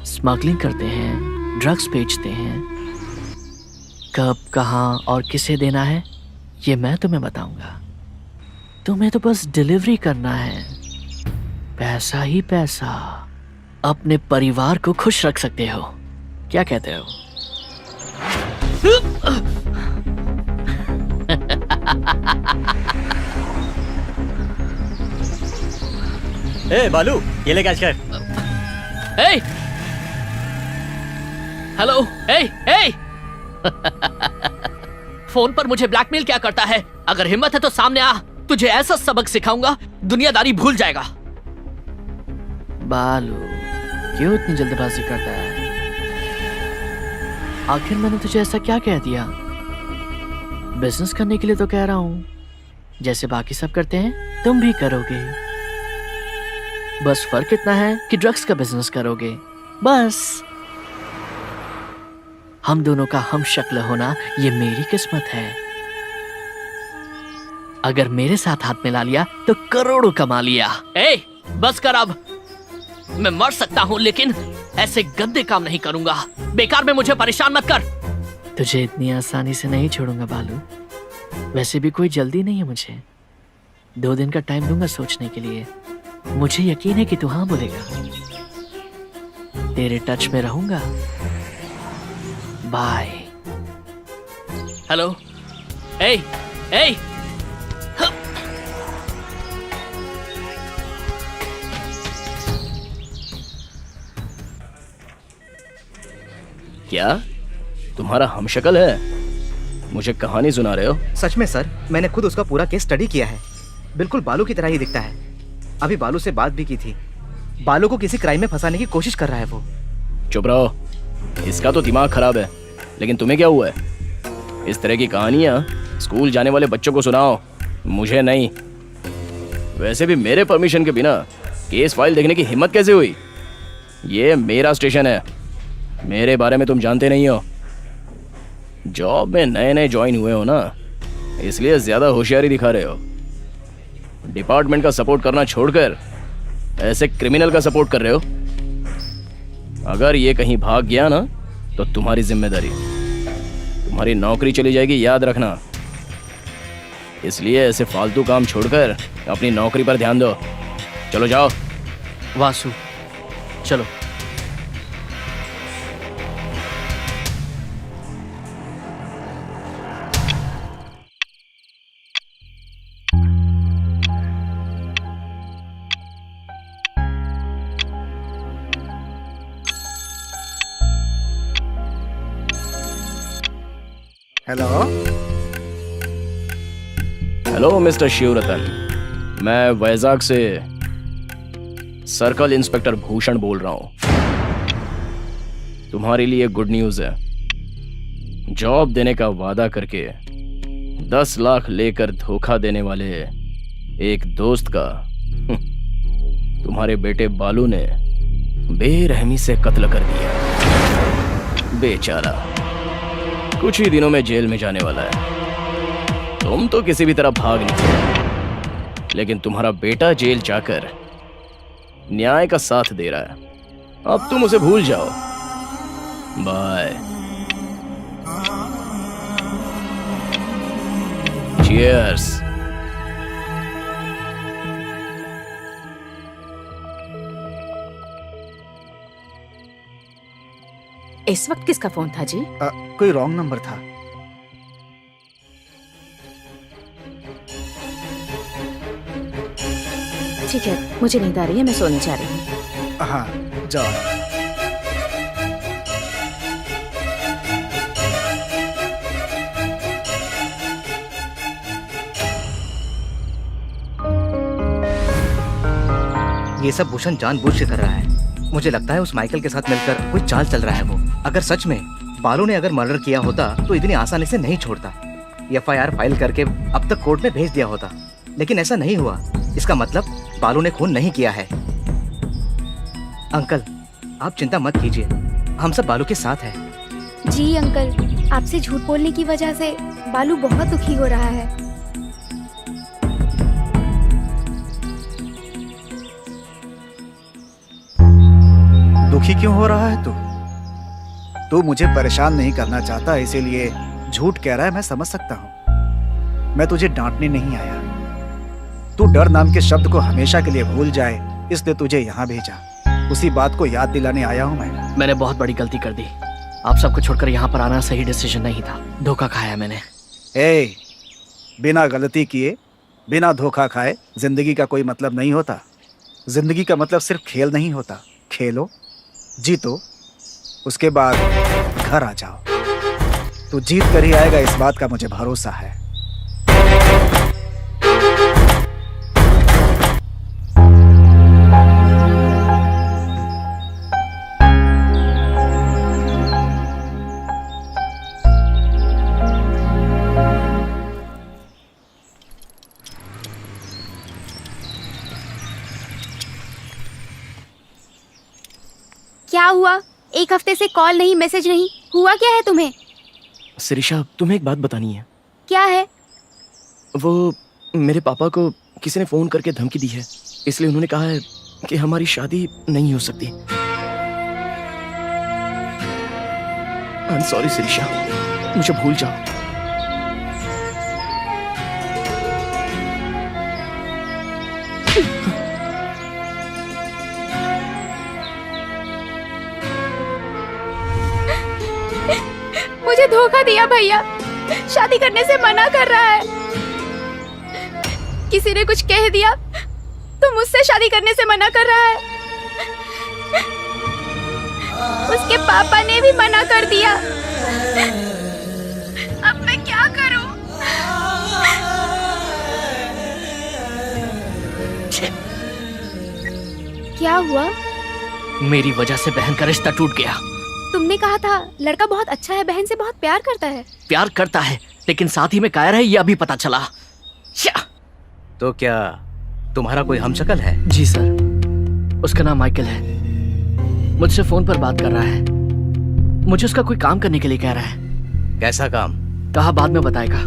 [SPEAKER 2] स्मगलिंग करते हैं, ड्रग्स बेचते हैं। कब, कहां और किसे देना है ये मैं तुम्हें बताऊंगा। तुम्हें तो बस डिलीवरी करना है। पैसा ही पैसा। अपने परिवार को खुश रख सकते हो। क्या कहते हो?
[SPEAKER 8] ए बालू, ये ले कैच कर।
[SPEAKER 2] ए, हेलो, ए, ए। फोन पर मुझे ब्लैकमेल क्या करता है? अगर हिम्मत है तो सामने आ, तुझे ऐसा सबक सिखाऊंगा दुनियादारी भूल जाएगा। बालू, क्यों इतनी जल्दबाजी करता है? आखिर मैंने तुझे ऐसा क्या कह दिया? बिजनेस करने के लिए तो कह रहा हूं, जैसे बाकी सब करते हैं तुम भी करोगे। बस फर्क इतना है कि ड्रग्स का बिजनेस करोगे। बस हम दोनों का हम शक्ल होना ये मेरी किस्मत है। अगर मेरे साथ हाथ मिला लिया तो करोड़ों कमा लिया। ए, बस कर अब। मैं मर सकता हूं लेकिन ऐसे गंदे काम नहीं करूंगा। बेकार में मुझे परेशान मत कर। तुझे इतनी आसानी से नहीं छोड़ूंगा बालू। वैसे भी कोई जल्दी नहीं है मुझे। 2 दिन का टाइम दूंगा सोचने के लिए। मुझे यकीन है कि तू हाँ बोलेगा। तेरे टच में रहूंगा। बाय। हेलो। ए ए
[SPEAKER 5] क्या तुम्हारा हमशक्ल है? मुझे कहानी सुना रहे हो?
[SPEAKER 9] सच में सर, मैंने खुद उसका पूरा केस स्टडी किया है। बिल्कुल बालू की तरह ही दिखता है। अभी बालू से बात भी की थी। बालू को किसी क्राइम में फंसाने की कोशिश कर रहा है वो।
[SPEAKER 5] चुप रहो। इसका तो दिमाग खराब है। लेकिन तुम्हें क्या हुआ है? इस तरह की कहानियां स्कूल जाने वाले बच्चों को सुनाओ, मुझे नहीं। वैसे भी मेरे परमिशन के बिना केस फाइल देखने की हिम्मत कैसे हुई? ये मेरा स्टेशन है। मेरे बारे में तुम जानते नहीं हो। जॉब में नए नए ज्वाइन हुए हो ना, इसलिए ज्यादा होशियारी दिखा रहे हो। डिपार्टमेंट का सपोर्ट करना छोड़कर ऐसे क्रिमिनल का सपोर्ट कर रहे हो। अगर ये कहीं भाग गया ना तो तुम्हारी जिम्मेदारी, तुम्हारी नौकरी चली जाएगी, याद रखना। इसलिए ऐसे फालतू काम छोड़कर अपनी नौकरी पर ध्यान दो। चलो जाओ।
[SPEAKER 2] वासु चलो।
[SPEAKER 3] हेलो।
[SPEAKER 5] हेलो मिस्टर शिवरतन, मैं वैजाग से सर्कल इंस्पेक्टर भूषण बोल रहा हूं। तुम्हारे लिए गुड न्यूज है। जॉब देने का वादा करके 10 लाख लेकर धोखा देने वाले एक दोस्त का तुम्हारे बेटे बालू ने बेरहमी से कत्ल कर दिया। बेचारा कुछ ही दिनों में जेल में जाने वाला है। तुम तो किसी भी तरह भाग निकले, लेकिन तुम्हारा बेटा जेल जाकर न्याय का साथ दे रहा है। अब तुम उसे भूल जाओ। बाय। चीयर्स।
[SPEAKER 6] इस वक्त किसका फोन था जी?
[SPEAKER 3] कोई रॉन्ग नंबर था।
[SPEAKER 6] ठीक है, मुझे नींद आ रही है, मैं सोने जा रही हूँ।
[SPEAKER 3] हाँ जाओ।
[SPEAKER 9] ये सब भूषण जानबूझ के कर रहा है। मुझे लगता है उस माइकल के साथ मिलकर कोई चाल चल रहा है वो। अगर सच में बालू ने अगर मर्डर किया होता तो इतनी आसानी से नहीं छोड़ता। एफआईआर फाइल करके अब तक कोर्ट में भेज दिया होता, लेकिन ऐसा नहीं हुआ। इसका मतलब बालू ने खून नहीं किया है। अंकल, आप चिंता मत कीजिए, हम सब बालू के साथ हैं।
[SPEAKER 4] जी अंकल, आपसे झूठ बोलने की वजह से बालू बहुत दुखी हो रहा है।
[SPEAKER 3] दुखी क्यों हो रहा है तू? तू मुझे परेशान नहीं करना चाहता, इसीलिए झूठ कह रहा है। मैं समझ सकता हूँ। मैं तुझे डांटने नहीं आया। तू डर नाम के शब्द को हमेशा के लिए भूल जाए, इसलिए तुझे यहाँ भेजा। उसी बात को याद दिलाने आया हूँ मैं।
[SPEAKER 2] मैंने बहुत बड़ी गलती कर दी। आप सबको छोड़कर यहाँ पर आना सही डिसीजन नहीं था। धोखा खाया मैंने।
[SPEAKER 3] बिना गलती किए, बिना धोखा खाए जिंदगी का कोई मतलब नहीं होता। जिंदगी का मतलब सिर्फ खेल नहीं होता। खेलो, जीतो, उसके बाद घर आ जाओ। तू जीत कर ही आएगा, इस बात का मुझे भरोसा है।
[SPEAKER 4] क्या हुआ? एक हफ्ते से कॉल नहीं, मैसेज नहीं, हुआ क्या है तुम्हें?
[SPEAKER 5] शिरीषा, तुम्हें एक बात बतानी है।
[SPEAKER 4] क्या है?
[SPEAKER 5] वो मेरे पापा को किसी ने फोन करके धमकी दी है, इसलिए उन्होंने कहा है कि हमारी शादी नहीं हो सकती। आई एम सॉरी शिरीषा, मुझे भूल जाओ।
[SPEAKER 4] मुझे धोखा दिया भैया, शादी करने से मना कर रहा है। किसी ने कुछ कह दिया तो मुझसे शादी करने से मना कर रहा है। उसके पापा ने भी मना कर दिया। अब मैं क्या करूं? क्या हुआ?
[SPEAKER 2] मेरी वजह से बहन का रिश्ता टूट गया।
[SPEAKER 4] तुमने कहा था लड़का बहुत अच्छा है, बहन से बहुत प्यार करता है।
[SPEAKER 2] प्यार करता है लेकिन साथ ही में कायर है, ये अभी पता चला।
[SPEAKER 9] तो क्या तुम्हारा कोई हमशक्ल है?
[SPEAKER 2] जी सर, उसका नाम माइकल है। मुझसे फोन पर बात कर रहा है। मुझे उसका कोई काम करने के लिए कह रहा है।
[SPEAKER 9] कैसा काम?
[SPEAKER 2] कहा बाद में बताएगा।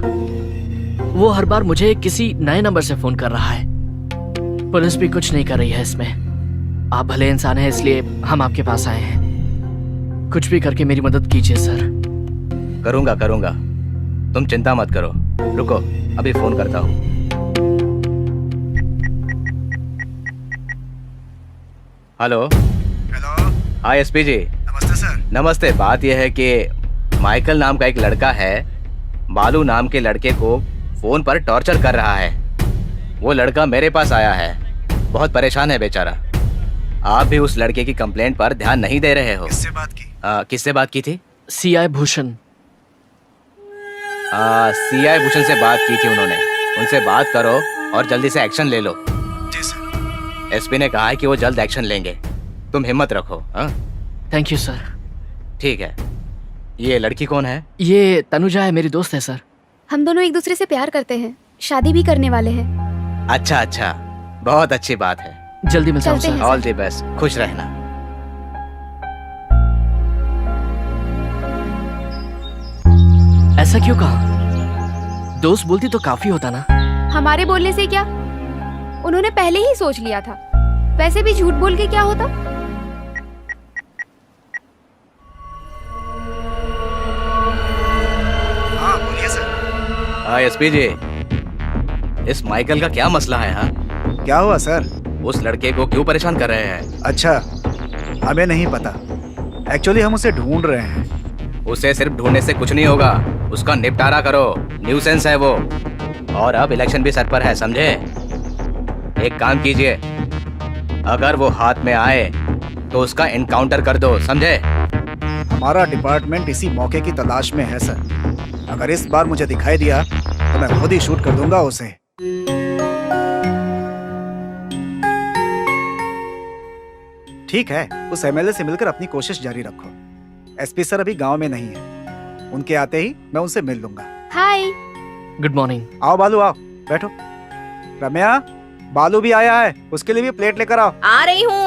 [SPEAKER 2] वो हर बार मुझे किसी नए नंबर से फोन कर रहा है। पुलिस भी कुछ नहीं कर रही है इसमें। आप भले इंसान हैं इसलिए हम आपके पास आए हैं। कुछ भी करके मेरी मदद कीजिए सर।
[SPEAKER 9] करूंगा करूंगा, तुम चिंता मत करो। रुको, अभी फोन करता हूँ। हेलो।
[SPEAKER 3] हेलो।
[SPEAKER 9] हाँ एसपी जी।
[SPEAKER 3] नमस्ते सर।
[SPEAKER 9] नमस्ते। बात यह है कि माइकल नाम का एक लड़का है, बालू नाम के लड़के को फोन पर टॉर्चर कर रहा है। वो लड़का मेरे पास आया है, बहुत परेशान है बेचारा। आप भी उस लड़के की कंप्लेंट पर ध्यान नहीं दे रहे हो।
[SPEAKER 3] किससे बात की?
[SPEAKER 9] किससे बात की थी?
[SPEAKER 2] सीआई भूषण।
[SPEAKER 9] सीआई भूषण से बात की थी उन्होंने। उनसे बात करो और जल्दी से एक्शन ले लो।
[SPEAKER 3] जी सर।
[SPEAKER 9] एसपी ने कहा है कि वो जल्द एक्शन लेंगे, तुम हिम्मत रखो।
[SPEAKER 2] Thank you sir.
[SPEAKER 9] ठीक है। ये लड़की कौन है?
[SPEAKER 2] ये तनुजा है, मेरी दोस्त है सर।
[SPEAKER 4] हम दोनों एक दूसरे से प्यार करते हैं, शादी भी करने वाले हैं।
[SPEAKER 9] अच्छा अच्छा, बहुत अच्छी बात है।
[SPEAKER 2] जल्दी मिलता हूँ
[SPEAKER 4] चलते
[SPEAKER 2] सर।
[SPEAKER 4] हैं।
[SPEAKER 9] ऑल द बेस्ट, खुश रहना।
[SPEAKER 2] ऐसा क्यों कहा? दोस्त बोलती तो काफी होता ना।
[SPEAKER 4] हमारे बोलने से क्या, उन्होंने पहले ही सोच लिया था। वैसे भी झूठ बोल के क्या होता।
[SPEAKER 3] हाँ बोलिए सर।
[SPEAKER 9] हाँ एसपी जी, इस माइकल का क्या मसला है? हाँ,
[SPEAKER 3] क्या हुआ सर?
[SPEAKER 9] उस लड़के को क्यों परेशान कर रहे हैं?
[SPEAKER 3] अच्छा, हमें नहीं पता। एक्चुअली हम उसे ढूंढ रहे हैं।
[SPEAKER 9] उसे सिर्फ ढूंढने से कुछ नहीं होगा, उसका निपटारा करो। न्यूसेंस है वो। और अब इलेक्शन भी सर पर है, समझे? एक काम कीजिए, अगर वो हाथ में आए तो उसका एनकाउंटर कर दो, समझे?
[SPEAKER 3] हमारा डिपार्टमेंट इसी मौके की तलाश में है सर। अगर इस बार मुझे दिखाई दिया तो मैं खुद ही शूट कर दूंगा उसे। ठीक है, उस एमएलए से मिलकर अपनी कोशिश जारी रखो। एसपी सर अभी गांव में नहीं है, उनके आते ही मैं उनसे मिल लूंगा।
[SPEAKER 4] हाय।
[SPEAKER 2] Good morning.
[SPEAKER 3] आओ बालू आओ, बैठो। रम्या, बालू भी आया है, उसके लिए भी प्लेट लेकर आओ।
[SPEAKER 6] आ रही हूँ।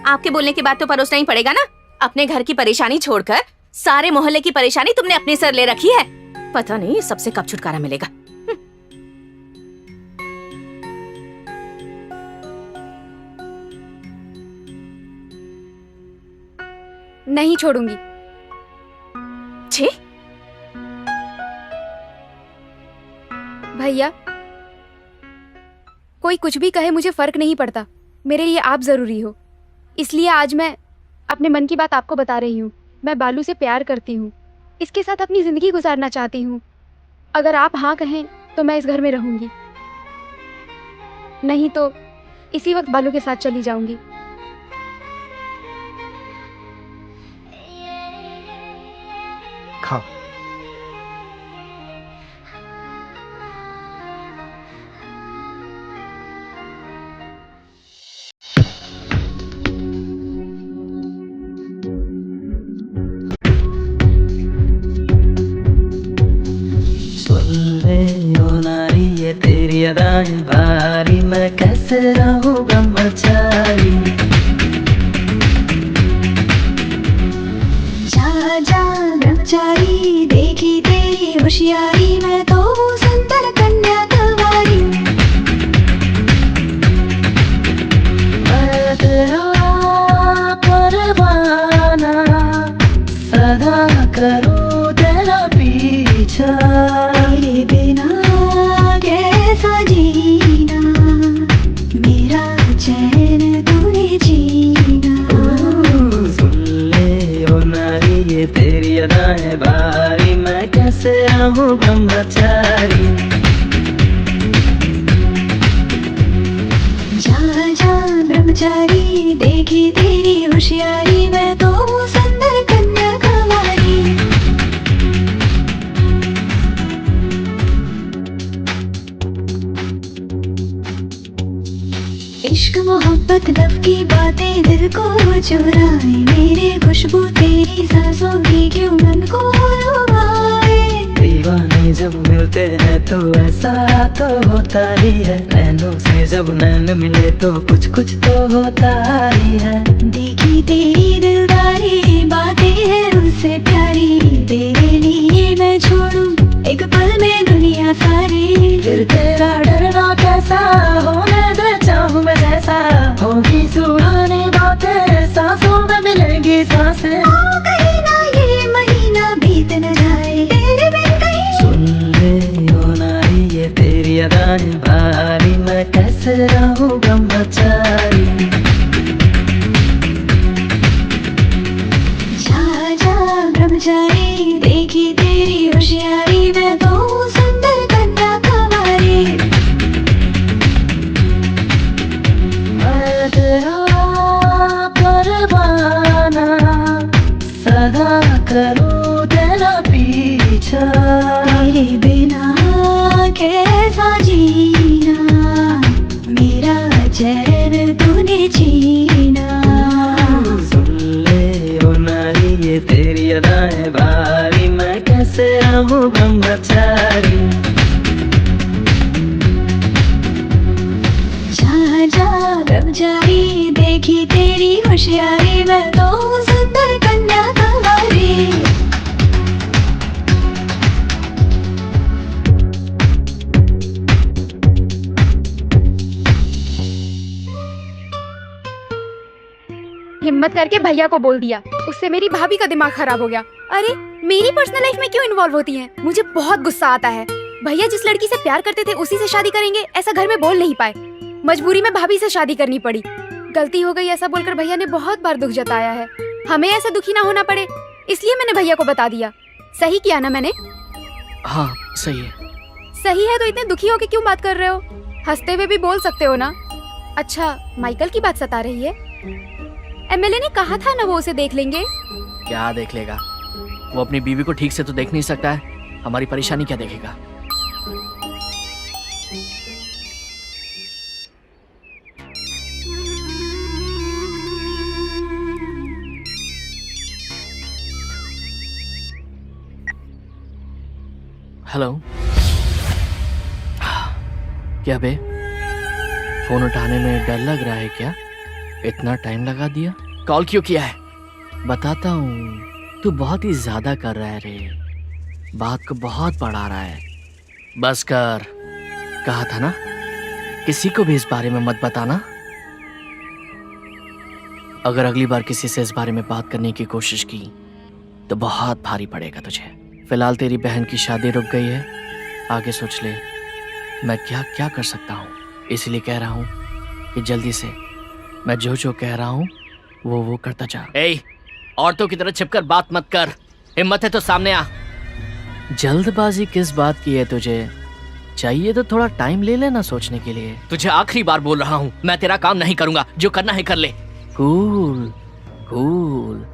[SPEAKER 6] आपके बोलने की बात तो परोसना ही पड़ेगा ना। अपने घर की परेशानी छोड़कर सारे मोहल्ले की परेशानी तुमने अपने सर ले रखी है। पता नहीं सबसे कब छुटकारा मिलेगा।
[SPEAKER 4] नहीं छोड़ूंगी।
[SPEAKER 6] छे,
[SPEAKER 4] भैया, कोई कुछ भी कहे मुझे फर्क नहीं पड़ता। मेरे लिए आप जरूरी हो, इसलिए आज मैं अपने मन की बात आपको बता रही हूँ। मैं बालू से प्यार करती हूँ, इसके साथ अपनी जिंदगी गुजारना चाहती हूँ। अगर आप हाँ कहें तो मैं इस घर में रहूंगी, नहीं तो इसी वक्त बालू के साथ चली जाऊंगी।
[SPEAKER 3] खाओ।
[SPEAKER 10] ये तेरी अदाएं भारी, मैं कैसे रहूं ब्रह्मचारी। जा जा ब्रह्मचारी, देखी तेरी होशियारी, मैं तो हूँ सुंदर कन्या कुंवारी। मैं तेरा परवाना, सदा करूं तेरा पीछा, तेरे बिना कैसा जीना, मेरा चैन तूने जीना। सुन ले ओ नारी ये तेरी अदाएं बारी, मैं कैसे रहूं ब्रह्मचारी। जा जा ब्रह्मचारी, देखी तेरी होशियारी, मैं तो हूँ सुंदर कन्याकुमारी। इश्क मोहब्बत लव की बातें दिल को चुराए, मेरे खुशबू तेरी सांसों की क्यों मन को लुभाए। दीवाने जब मिलते हैं तो ऐसा तो होता ही है, नैनों से जब नैन मिले तो कुछ कुछ तो होता ही है। देखी तेरी दिलदारी बातें हैं उससे प्यारी, तेरे लिए मैं छोड़ूं एक पल में दुनिया सारी। फिर तेरा डरना कैसा, होने दे चाहूं मैं जैसा, होगी सुहानी बातें सांसों में मिलेंगी सांसें। ओ कहीं ना ये महीना बीत न जाए तेरे बिन कहीं। सुन ले ओ नारी ये तेरी अदाएं भारी, मैं कैसे रहूं ब्रह्मचारी। जा जा ब्रह्मचारी, देखी तेरी होशियारी, मैं तो हूँ सुंदर कन्याकुमारी। मैं तेरा परवाना, सदा करूं तेरा पीछा, तेरे बिना कैसा जीना, मेरा चैन तूने जीना। सुन ले ओ नारी ये तेरी अदाएं भारी, मैं कैसे रहूं ब्रह्मचारी। जा जा ब्रह्मचारी, देखी तेरी होशियारी, मैं तो हूँ सुंदर कन्याकुमारी।
[SPEAKER 4] हिम्मत करके भैया को बोल दिया, उससे मेरी भाभी का दिमाग खराब हो गया। अरे मेरी पर्सनल लाइफ में क्यों इन्वॉल्व होती हैं? मुझे बहुत गुस्सा आता है। भैया जिस लड़की से प्यार करते थे उसी से शादी करेंगे ऐसा घर में बोल नहीं पाए, मजबूरी में भाभी से शादी करनी पड़ी। गलती हो गई ऐसा बोलकर भैया ने बहुत बार दुख जताया है। हमें ऐसा दुखी ना होना पड़े इसलिए मैंने भैया को बता दिया। सही किया ना मैंने?
[SPEAKER 2] हाँ सही है।
[SPEAKER 4] सही है तो इतने दुखी होके क्यों बात कर रहे हो? हंसते हुए भी बोल सकते हो ना। अच्छा माइकल की बात सता रही है? एमएलए ने कहा था ना वो उसे देख लेंगे।
[SPEAKER 2] क्या देख लेगा? वो अपनी बीवी को ठीक से तो देख नहीं सकता है, हमारी परेशानी क्या देखेगा? हेलो, क्या बे? फोन उठाने में डर लग रहा है क्या? इतना टाइम लगा दिया? कॉल क्यों किया है? बताता हूँ, तू बहुत ही ज्यादा कर रहा है रे, बात को बहुत बढ़ा रहा है। बस कर, कहा था ना किसी को भी इस बारे में मत बताना। अगर अगली बार किसी से इस बारे में बात करने की कोशिश की तो बहुत भारी पड़ेगा तुझे। फिलहाल तेरी बहन की शादी रुक गई है, आगे सोच ले मैं क्या क्या कर सकता हूँ। इसलिए कह रहा हूँ कि जल्दी से मैं जो जो कह रहा हूँ वो करता जा। ए, औरतों की तरह छिपकर बात मत कर, हिम्मत है तो सामने आ। जल्दबाजी किस बात की है तुझे? चाहिए तो थोड़ा टाइम ले लेना सोचने के लिए। तुझे आखिरी बार बोल रहा हूँ, मैं तेरा काम नहीं करूंगा, जो करना है कर ले। कूल कूल,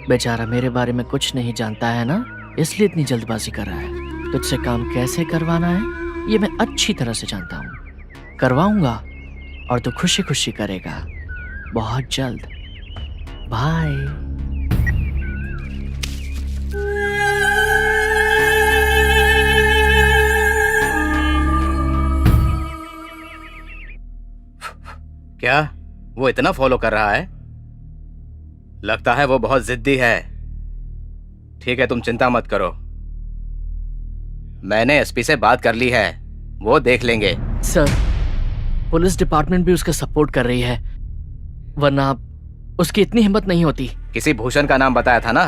[SPEAKER 2] बेचारा मेरे बारे में कुछ नहीं जानता है ना, इसलिए इतनी जल्दबाजी कर रहा है। तुझसे काम कैसे करवाना है ये मैं अच्छी तरह से जानता हूँ। करवाऊंगा और तू खुशी खुशी करेगा, बहुत जल्द। बाय।
[SPEAKER 9] क्या वो इतना फॉलो कर रहा है? लगता है वो बहुत जिद्दी है। ठीक है, तुम चिंता मत करो, मैंने एसपी से बात कर ली है, वो देख लेंगे।
[SPEAKER 2] सर, पुलिस डिपार्टमेंट भी उसका सपोर्ट कर रही है, वरना उसकी इतनी हिम्मत नहीं होती।
[SPEAKER 9] किसी भूषण का नाम बताया था ना?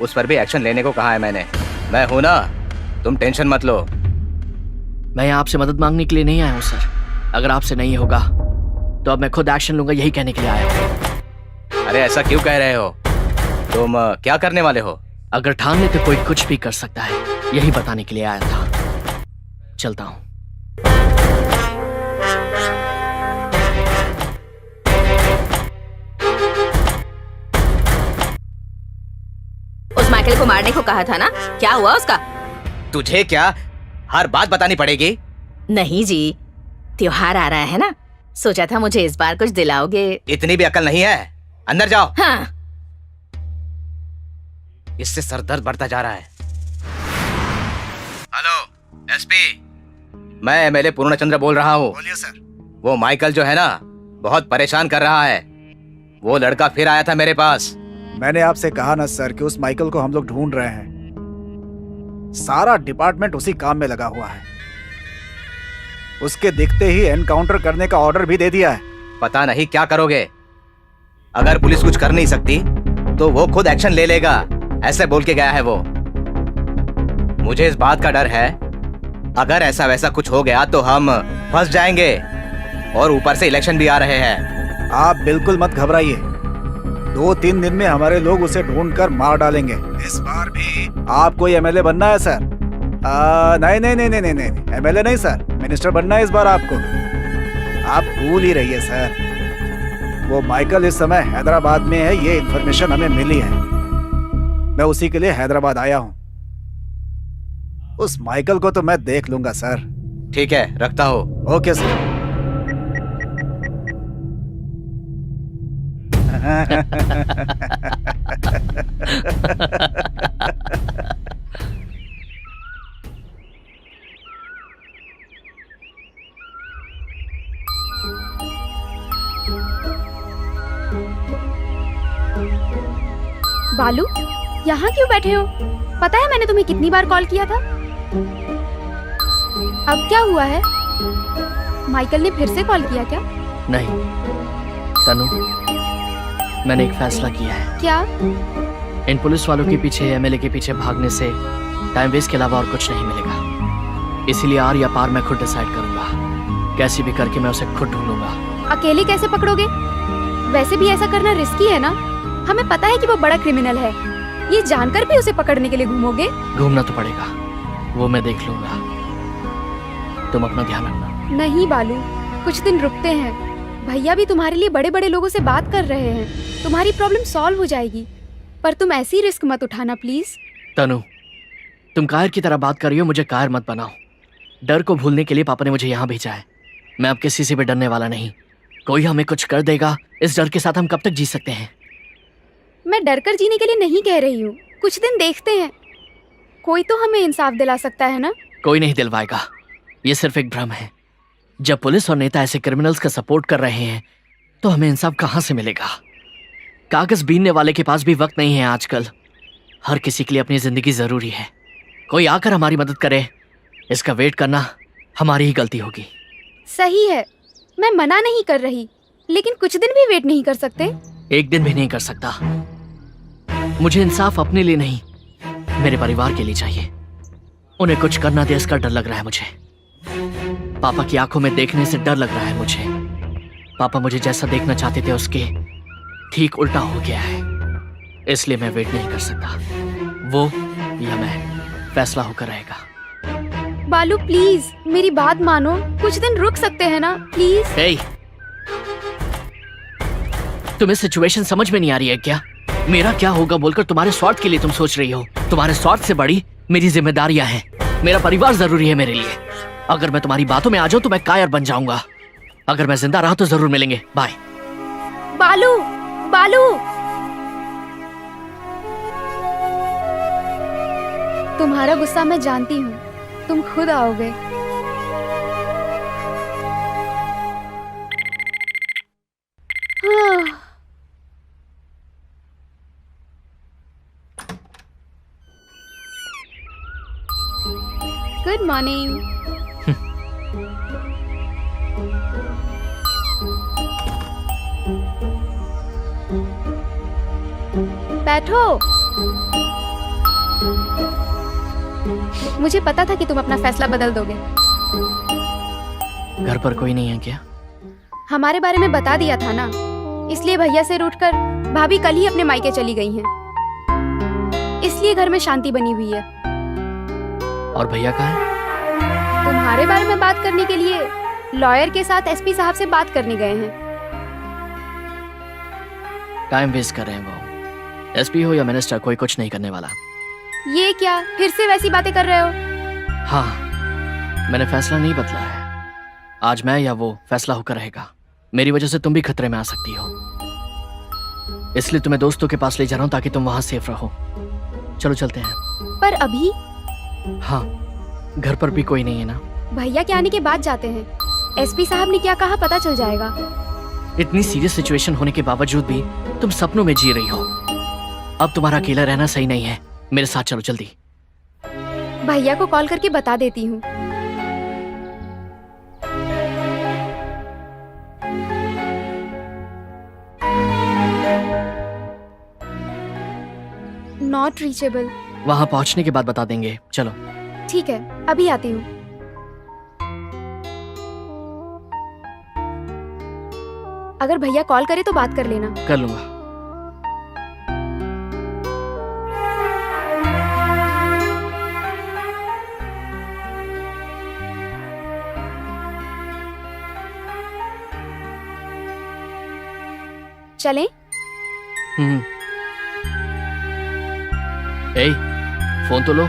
[SPEAKER 9] उस पर भी एक्शन लेने को कहा है मैंने। मैं हूं ना, तुम टेंशन मत लो।
[SPEAKER 2] मैं यहाँ आपसे मदद मांगने के लिए नहीं आया हूँ सर। अगर आपसे नहीं होगा तो अब मैं खुद एक्शन लूंगा, यही कहने के लिए आया हूँ।
[SPEAKER 9] अरे ऐसा क्यों कह रहे हो? तुम क्या करने वाले हो?
[SPEAKER 2] अगर ठान ले तो कोई कुछ भी कर सकता है, यही बताने के लिए आया था। चलता हूँ।
[SPEAKER 6] उस माइकल को मारने को कहा था ना, क्या हुआ उसका?
[SPEAKER 9] तुझे क्या हर बात बतानी पड़ेगी?
[SPEAKER 6] नहीं जी, त्योहार आ रहा है ना, सोचा था मुझे इस बार कुछ दिलाओगे।
[SPEAKER 9] इतनी भी अकल नहीं है? अंदर जाओ।
[SPEAKER 6] हाँ।
[SPEAKER 9] इससे सर दर्द बढ़ता जा रहा है। हेलो एसपी, मैं एमएलए पूर्णचंद्र बोल रहा हूँ।
[SPEAKER 3] बोलिए सर।
[SPEAKER 9] वो माइकल जो है ना, बहुत परेशान कर रहा है। वो लड़का फिर आया था मेरे पास।
[SPEAKER 3] मैंने आपसे कहा ना सर कि उस माइकल को हम लोग ढूंढ रहे हैं। सारा डिपार्टमेंट उसी काम में लगा हुआ है। उसके दिखते ही एनकाउंटर करने का ऑर्डर भी दे दिया है।
[SPEAKER 9] पता नहीं क्या करोगे। अगर पुलिस कुछ कर नहीं सकती तो वो खुद एक्शन ले लेगा, ऐसे बोल के गया है वो। मुझे इस बात का डर है, अगर ऐसा वैसा कुछ हो गया तो हम फंस जाएंगे, और ऊपर से इलेक्शन भी आ रहे हैं।
[SPEAKER 3] आप बिल्कुल मत घबराइए, 2-3 दिन में हमारे लोग उसे ढूंढकर मार डालेंगे। इस बार भी आपको एमएलए बनना है सर? नहीं नहीं नहीं नहीं नहीं, एमएलए नहीं सर, मिनिस्टर बनना है इस बार आपको। आप भूल ही रहिए सर। वो माइकल इस समय हैदराबाद में है, ये इन्फॉर्मेशन हमें मिली है। मैं उसी के लिए हैदराबाद आया हूँ। उस माइकल को तो मैं देख लूंगा सर।
[SPEAKER 9] ठीक है, रखता हूँ।
[SPEAKER 3] Okay sir.
[SPEAKER 4] बालू, यहाँ क्यों बैठे हो? पता है मैंने तुम्हें कितनी बार कॉल किया था। अब क्या हुआ है? माइकल ने फिर से कॉल किया क्या?
[SPEAKER 2] नहीं तनु, मैंने एक फैसला किया है।
[SPEAKER 4] क्या?
[SPEAKER 2] इन पुलिस वालों के पीछे, एमएलए के पीछे भागने से टाइम वेस्ट के अलावा और कुछ नहीं मिलेगा। इसीलिए आर या पार मैं खुद डिसाइड करूंगा। कैसे भी करके मैं उसे खुद ढूंढूंगा।
[SPEAKER 4] अकेले कैसे पकड़ोगे? वैसे भी ऐसा करना रिस्की है ना। हमें पता है कि वो बड़ा क्रिमिनल है, ये जानकर भी उसे पकड़ने के लिए घूमोगे?
[SPEAKER 2] घूमना तो पड़ेगा, वो मैं देख लूंगा। तुम अपना ध्यान रखना।
[SPEAKER 4] नहीं बालू, कुछ दिन रुकते हैं। भैया भी तुम्हारे लिए बड़े बड़े लोगों से बात कर रहे हैं। तुम्हारी प्रॉब्लम सॉल्व हो जाएगी, पर तुम ऐसी रिस्क मत उठाना प्लीज।
[SPEAKER 2] तनु, तुम कायर की तरह बात कर रही हो, मुझे कायर मत बनाओ। डर को भूलने के लिए पापा ने मुझे यहाँ भेजा है। मैं अब किसी से भी डरने वाला नहीं। कोई हमें कुछ कर देगा, इस डर के साथ हम कब तक जी सकते हैं?
[SPEAKER 4] मैं डर कर जीने के लिए नहीं कह रही हूँ, कुछ दिन देखते हैं। कोई तो हमें इंसाफ दिला सकता है ना।
[SPEAKER 2] कोई नहीं दिलवाएगा, ये सिर्फ एक भ्रम है। जब पुलिस और नेता ऐसे क्रिमिनल्स का सपोर्ट कर रहे हैं तो हमें इंसाफ कहाँ से मिलेगा? कागज बीनने वाले के पास भी वक्त नहीं है आजकल। हर किसी के लिए अपनी जिंदगी जरूरी है। कोई आकर हमारी मदद करे, इसका वेट करना हमारी ही गलती होगी।
[SPEAKER 4] सही है, मैं मना नहीं कर रही, लेकिन कुछ दिन भी वेट नहीं कर सकते?
[SPEAKER 2] एक दिन भी नहीं कर सकता। मुझे इंसाफ अपने लिए नहीं, मेरे परिवार के लिए चाहिए। उन्हें कुछ करना दे, इसका डर लग रहा है मुझे। पापा की आंखों में देखने से डर लग रहा है मुझे। पापा मुझे जैसा देखना चाहते थे उसके ठीक उल्टा हो गया है, इसलिए मैं वेट नहीं कर सकता। वो या मैं, फैसला होकर रहेगा।
[SPEAKER 4] बालू प्लीज मेरी बात मानो, कुछ दिन रुक सकते हैं ना प्लीज।
[SPEAKER 2] hey, तुम्हें सिचुएशन समझ में नहीं आ रही है क्या? मेरा क्या होगा बोलकर तुम्हारे स्वार्थ के लिए तुम सोच रही हो। तुम्हारे स्वार्थ से बड़ी मेरी जिम्मेदारियां हैं। मेरा परिवार जरूरी है मेरे लिए। अगर मैं तुम्हारी बातों में आ जाऊं तो मैं कायर बन जाऊंगा। अगर मैं जिंदा रहा तो जरूर मिलेंगे। बाय।
[SPEAKER 4] बालू, बालू, तुम्हारा गुस्सा मैं जानती हूँ, तुम खुद आओगे। Good morning. बैठो। मुझे पता था कि तुम अपना फैसला बदल दोगे।
[SPEAKER 2] घर पर कोई नहीं है क्या?
[SPEAKER 4] हमारे बारे में बता दिया था ना, इसलिए भैया से रूठकर भाभी कल ही अपने मायके चली गई हैं। इसलिए घर में शांति बनी हुई है।
[SPEAKER 2] और भैया कहाँ है?
[SPEAKER 4] तुम्हारे बारे में बात करने के लिए लॉयर के साथ एसपी साहब से बात करने गए हैं।
[SPEAKER 2] टाइम वेस्ट कर रहे हैं वो। एसपी हो या मिनिस्टर, कोई कुछ नहीं करने वाला।
[SPEAKER 4] ये क्या फिर से वैसी बातें कर रहे हो?
[SPEAKER 2] हाँ, मैंने फैसला नहीं बदला है। आज मैं या वो फैसला होकर रहेगा। मेरी वजह से तुम भी खतरे में आ सकती हो, इसलिए तुम्हें दोस्तों के पास ले जा रहा हूं ताकि तुम वहां सेफ रहो। चलो चलते हैं।
[SPEAKER 4] पर अभी?
[SPEAKER 2] हाँ, घर पर भी कोई नहीं है ना?
[SPEAKER 4] भैया के आने के बाद जाते हैं। एसपी साहब ने क्या कहा पता चल जाएगा।
[SPEAKER 2] इतनी सीरियस सिचुएशन होने के बावजूद भी तुम सपनों में जी रही हो। अब तुम्हारा अकेला रहना सही नहीं है। मेरे साथ चलो जल्दी।
[SPEAKER 4] भैया को कॉल करके बता देती हूँ। Not reachable.
[SPEAKER 2] वहां पहुंचने के बाद बता देंगे। चलो
[SPEAKER 4] ठीक है, अभी आती हूँ। अगर भैया कॉल करे तो बात कर लेना।
[SPEAKER 2] कर लूंगा।
[SPEAKER 4] चलें?
[SPEAKER 2] ए, फोन तो लो।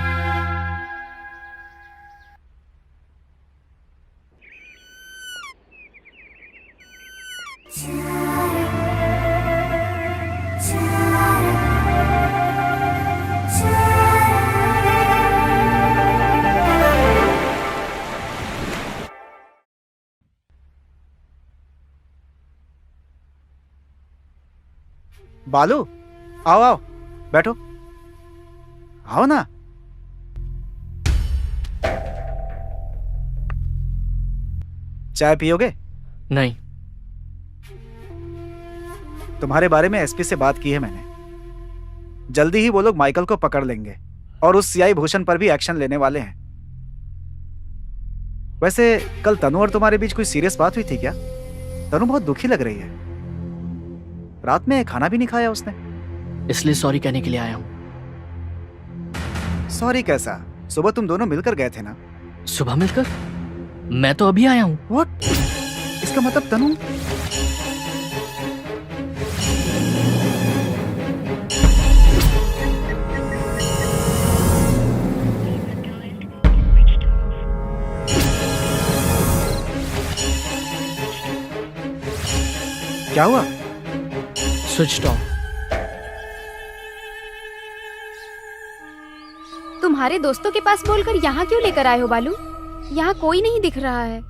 [SPEAKER 3] बालू, आओ आओ, बैठो। आओ ना। चाय पियोगे?
[SPEAKER 2] नहीं।
[SPEAKER 3] तुम्हारे बारे में एसपी से बात की है मैंने। जल्दी ही वो लोग माइकल को पकड़ लेंगे और उस सीआई भूषण पर भी एक्शन लेने वाले हैं। वैसे कल तनु और तुम्हारे बीच कोई सीरियस बात हुई थी क्या? तनु बहुत दुखी लग रही है। रात में खाना भी नहीं खाया उसने।
[SPEAKER 2] इसलिए सॉरी कहने के लिए आया हूँ।
[SPEAKER 3] सॉरी कैसा? सुबह तुम दोनों मिलकर गए थे ना?
[SPEAKER 2] सुबह मिलकर? मैं तो अभी आया हूँ।
[SPEAKER 3] व्हाट? इसका मतलब तनु? क्या हुआ?
[SPEAKER 2] Switch off.
[SPEAKER 4] तुम्हारे दोस्तों के पास बोलकर यहाँ क्यों लेकर आए हो बालू? यहाँ कोई नहीं दिख रहा है।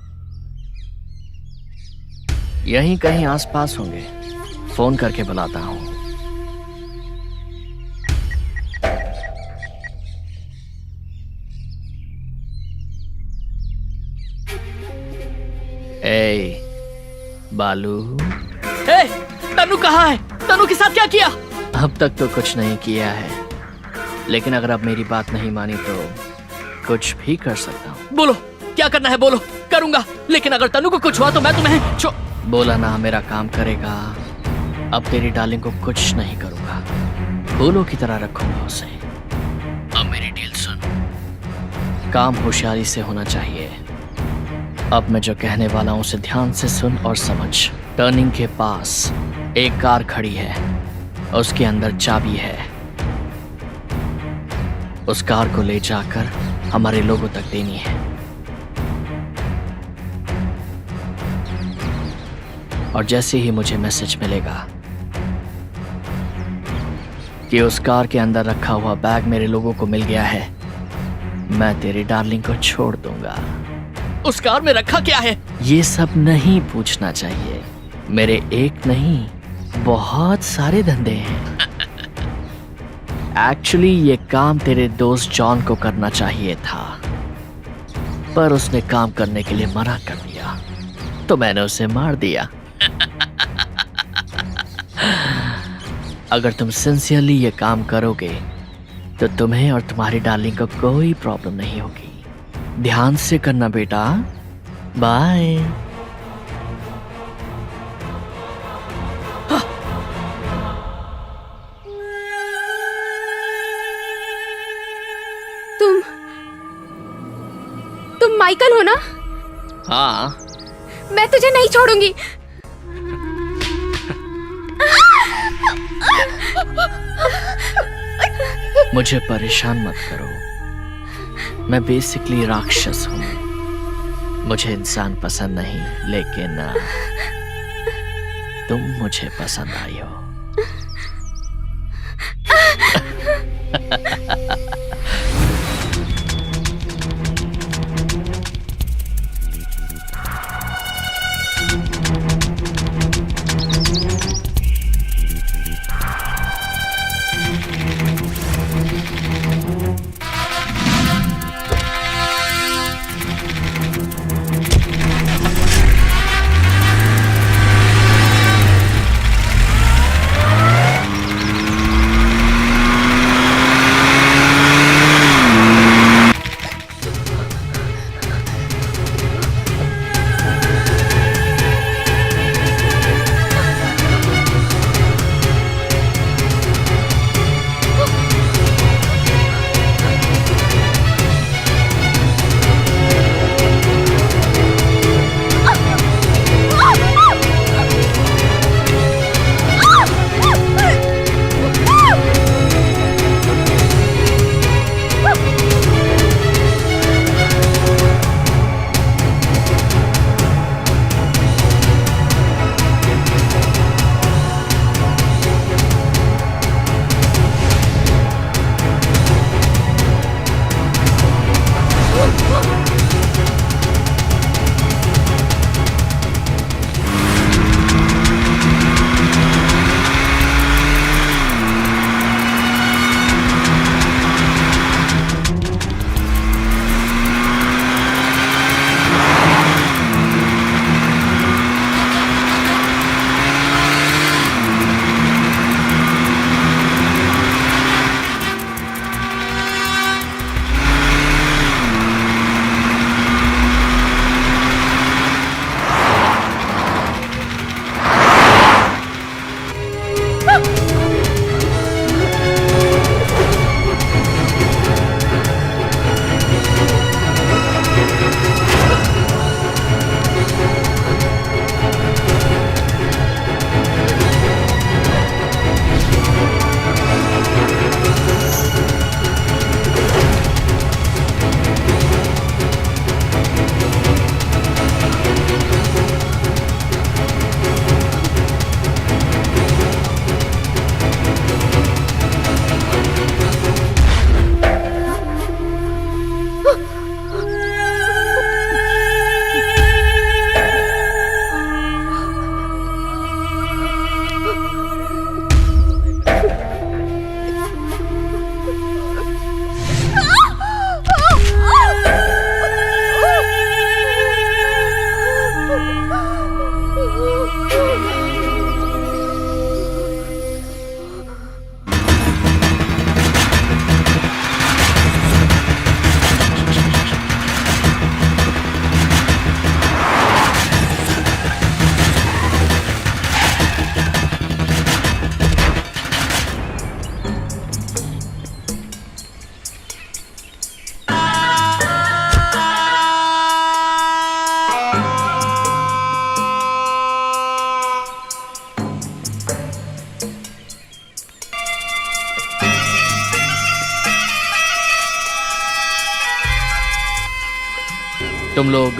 [SPEAKER 2] यहीं कहीं आसपास होंगे। फोन करके बुलाता हूँ। ए, बालू। ए, तनु कहाँ है? तनु के साथ क्या किया? अब तक तो कुछ नहीं किया है, लेकिन अगर अब मेरी बात नहीं मानी तो कुछ भी कर सकता हूँ। बोलो क्या करना है, बोलो। करूंगा, लेकिन अगर तनु को कुछ हुआ तो मैं तुम्हें बोला ना, मेरा काम करेगा। अब तेरी डार्लिंग को कुछ नहीं करूंगा, फूलों की तरह रखूंगा उसे। अब मेरी डील सुन। काम होशियारी से होना चाहिए। अब मैं जो कहने वाला हूं उसे ध्यान से सुन और समझ। टर्निंग के पास एक कार खड़ी है, उसके अंदर चाबी है। उस कार को ले जाकर हमारे लोगों तक देनी है, और जैसे ही मुझे मैसेज मिलेगा कि उस कार के अंदर रखा हुआ बैग मेरे लोगों को मिल गया है, मैं तेरी डार्लिंग को छोड़ दूंगा। उस कार में रखा क्या है? ये सब नहीं पूछना चाहिए। मेरे एक नहीं बहुत सारे धंधे हैं। एक्चुअली ये काम तेरे दोस्त जॉन को करना चाहिए था, पर उसने काम करने के लिए मना कर दिया, तो मैंने उसे मार दिया। अगर तुम सिंसियरली ये काम करोगे तो तुम्हें और तुम्हारी डार्लिंग को कोई प्रॉब्लम नहीं होगी। ध्यान से करना बेटा। बाय।
[SPEAKER 4] तुम माइकल हो ना?
[SPEAKER 2] हाँ।
[SPEAKER 4] मैं तुझे नहीं छोड़ूंगी।
[SPEAKER 2] मुझे परेशान मत करो। मैं बेसिकली राक्षस हूँ। मुझे इंसान पसंद नहीं, लेकिन तुम मुझे पसंद आई हो। तुम लोग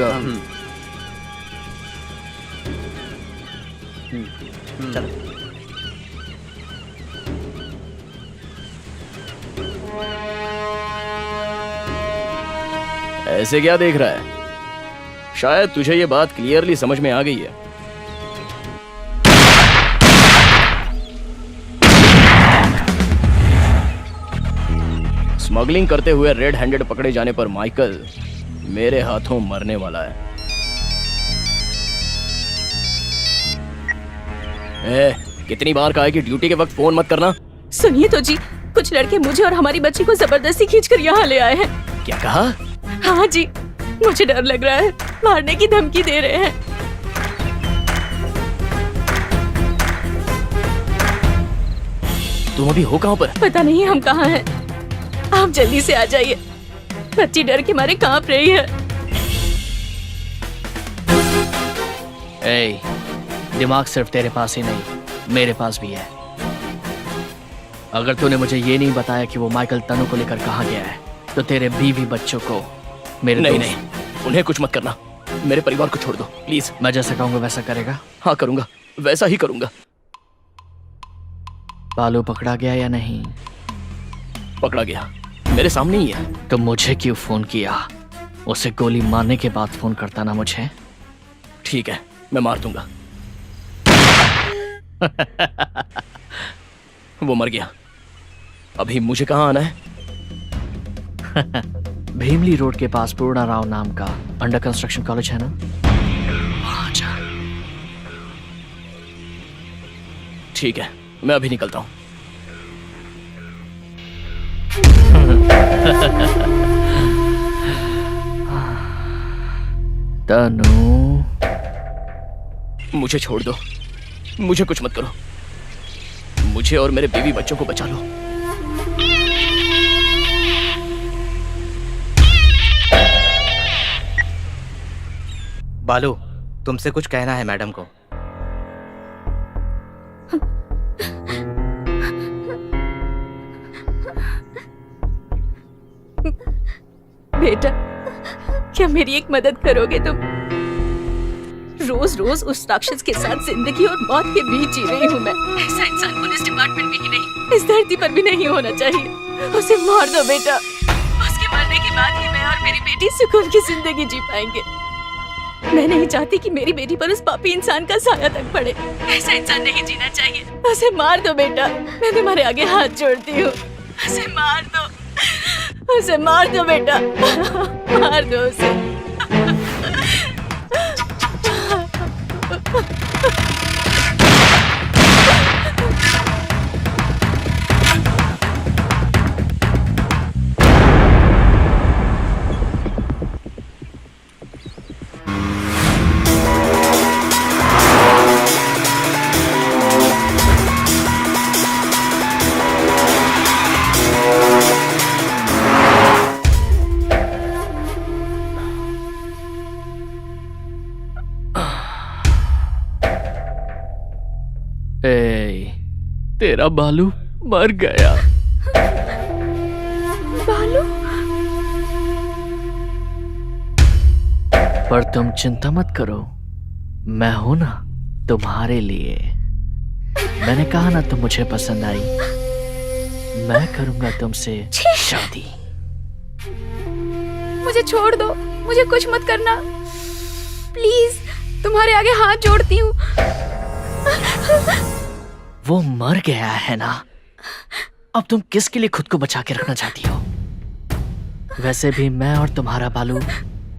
[SPEAKER 8] चलो।
[SPEAKER 5] ऐसे क्या देख रहा है? शायद तुझे ये बात क्लियरली समझ में आ गई है। स्मगलिंग करते हुए रेड हैंडेड पकड़े जाने पर माइकल मेरे हाथों मरने वाला है। कितनी बार कहा है कि ड्यूटी के वक्त फोन मत करना?
[SPEAKER 6] सुनिए तो जी, कुछ लड़के मुझे और हमारी बच्ची को जबरदस्ती खींचकर यहाँ ले आए हैं।
[SPEAKER 5] क्या कहा?
[SPEAKER 6] हाँ जी, मुझे डर लग रहा है, मारने की धमकी दे रहे हैं।
[SPEAKER 5] तुम अभी हो कहाँ पर?
[SPEAKER 6] पता नहीं हम कहाँ हैं। आप जल्दी से आ जाइए, बच्ची डर के मारे कांप रही है।
[SPEAKER 2] ए, दिमाग सिर्फ तेरे पास ही नहीं, मेरे पास भी है। अगर तूने मुझे ये नहीं बताया कि वो माइकल तनु को लेकर कहाँ गया है, तो तेरे बीवी बच्चों को मेरे
[SPEAKER 5] नहीं
[SPEAKER 2] दोस्त-
[SPEAKER 5] नहीं, उन्हें कुछ मत करना, मेरे परिवार को छोड़ दो प्लीज।
[SPEAKER 2] मैं जैसा कहूँगा वैसा करेगा?
[SPEAKER 5] हाँ करूंगा, वैसा ही करूंगा।
[SPEAKER 2] बालू पकड़ा गया या नहीं?
[SPEAKER 5] पकड़ा गया, मेरे सामने ही है।
[SPEAKER 2] तो मुझे क्यों फोन किया? उसे गोली मारने के बाद फोन करता ना मुझे।
[SPEAKER 5] ठीक है, मैं मार दूंगा। वो मर गया। अभी मुझे कहाँ आना है?
[SPEAKER 2] भीमली रोड के पास पूर्णा राव नाम का अंडर कंस्ट्रक्शन कॉलेज है ना, वहाँ जा।
[SPEAKER 5] ठीक है, मैं अभी निकलता हूँ।
[SPEAKER 2] तनु,
[SPEAKER 5] मुझे छोड़ दो, मुझे कुछ मत करो, मुझे और मेरे बीवी बच्चों को बचा लो।
[SPEAKER 9] बालू, तुमसे कुछ कहना है मैडम को।
[SPEAKER 6] बेटा, क्या मेरी एक मदद करोगे तुम? रोज रोज उस राक्षस के साथ जिंदगी और मौत के बीच जी रही हूँ मैं। ऐसा इंसान पुलिस डिपार्टमेंट में ही नहीं, इस धरती पर भी नहीं होना चाहिए। उसे मार दो बेटा, उसके मरने के बाद ही मैं और मेरी बेटी सुकून की जिंदगी जी पाएंगे। मैं नहीं चाहती कि मेरी बेटी पर उस पापी इंसान का साया तक पड़े। ऐसा इंसान नहीं जीना चाहिए। उसे मार दो बेटा, मैं तुम्हारे आगे हाथ जोड़ती हूँ। उसे मार दो, उसे मार दो बेटा, मार दो उसे।
[SPEAKER 2] तेरा बालू मर गया।
[SPEAKER 4] बालू?
[SPEAKER 2] पर तुम चिंता मत करो, मैं हूं ना तुम्हारे लिए। मैंने कहा ना तुम मुझे पसंद आई, मैं करूंगा तुमसे शादी।
[SPEAKER 4] मुझे छोड़ दो, मुझे कुछ मत करना प्लीज, तुम्हारे आगे हाथ जोड़ती हूँ।
[SPEAKER 2] वो मर गया है ना, अब तुम किसके लिए खुद को बचा के रखना चाहती हो? वैसे भी मैं और तुम्हारा बालू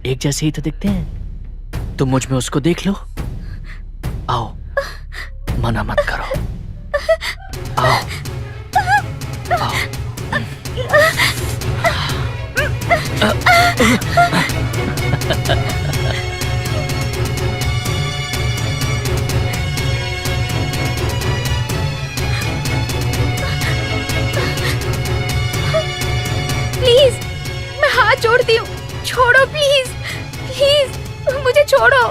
[SPEAKER 2] एक जैसे ही तो दिखते हैं। तुम मुझ में उसको देख लो। आओ, मना मत करो, आओ आओ।
[SPEAKER 4] प्लीज, मैं हाथ जोड़ती हूँ, छोड़ो प्लीज, प्लीज मुझे छोड़ो।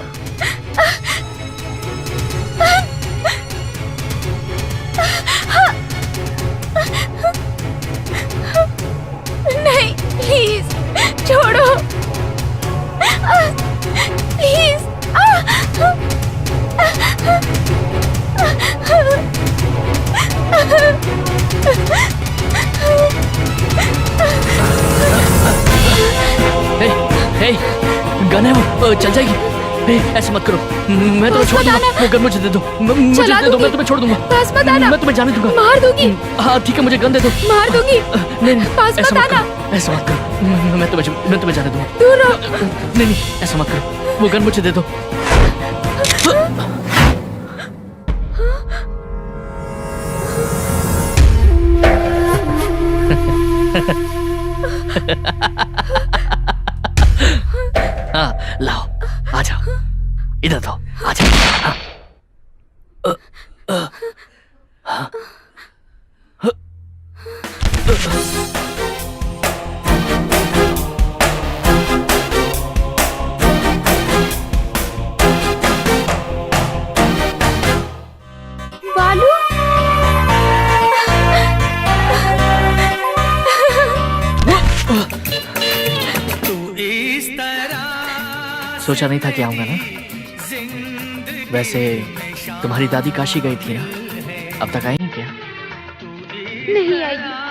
[SPEAKER 4] नहीं, प्लीज छोड़ो, प्लीज।
[SPEAKER 2] हे, हे, गन है वो, चल जाएगी। हे, ऐसे मत करो, मैं तुम्हें छोड़ दूंगा। वो गन मुझे दे दो, मुझे दे दो, मैं तुम्हें छोड़ दूंगा।
[SPEAKER 4] पास मत आना,
[SPEAKER 2] मैं तुम्हें जाने दूंगा।
[SPEAKER 4] मार दूंगी।
[SPEAKER 2] हाँ ठीक है, मुझे गन दे दो।
[SPEAKER 4] मार दूंगी।
[SPEAKER 2] नहीं नहीं,
[SPEAKER 4] पास
[SPEAKER 2] ऐसा
[SPEAKER 4] मत
[SPEAKER 2] मत
[SPEAKER 4] आना।
[SPEAKER 2] करो, ऐसा मत करो, मैं तुम्हें जाने दूंगा।
[SPEAKER 4] दूर रहो।
[SPEAKER 2] नहीं नहीं, ऐसा मत करो, वो गन मुझे दे दो। हाँ, लाओ, आ जाओ, इधर दो, आ जाओ। हाँ। हाँ।
[SPEAKER 4] बालू
[SPEAKER 2] सोचा नहीं था कि आऊंगा ना। वैसे तुम्हारी दादी काशी गई थी ना, अब तक आई नहीं क्या?
[SPEAKER 4] नहीं आई।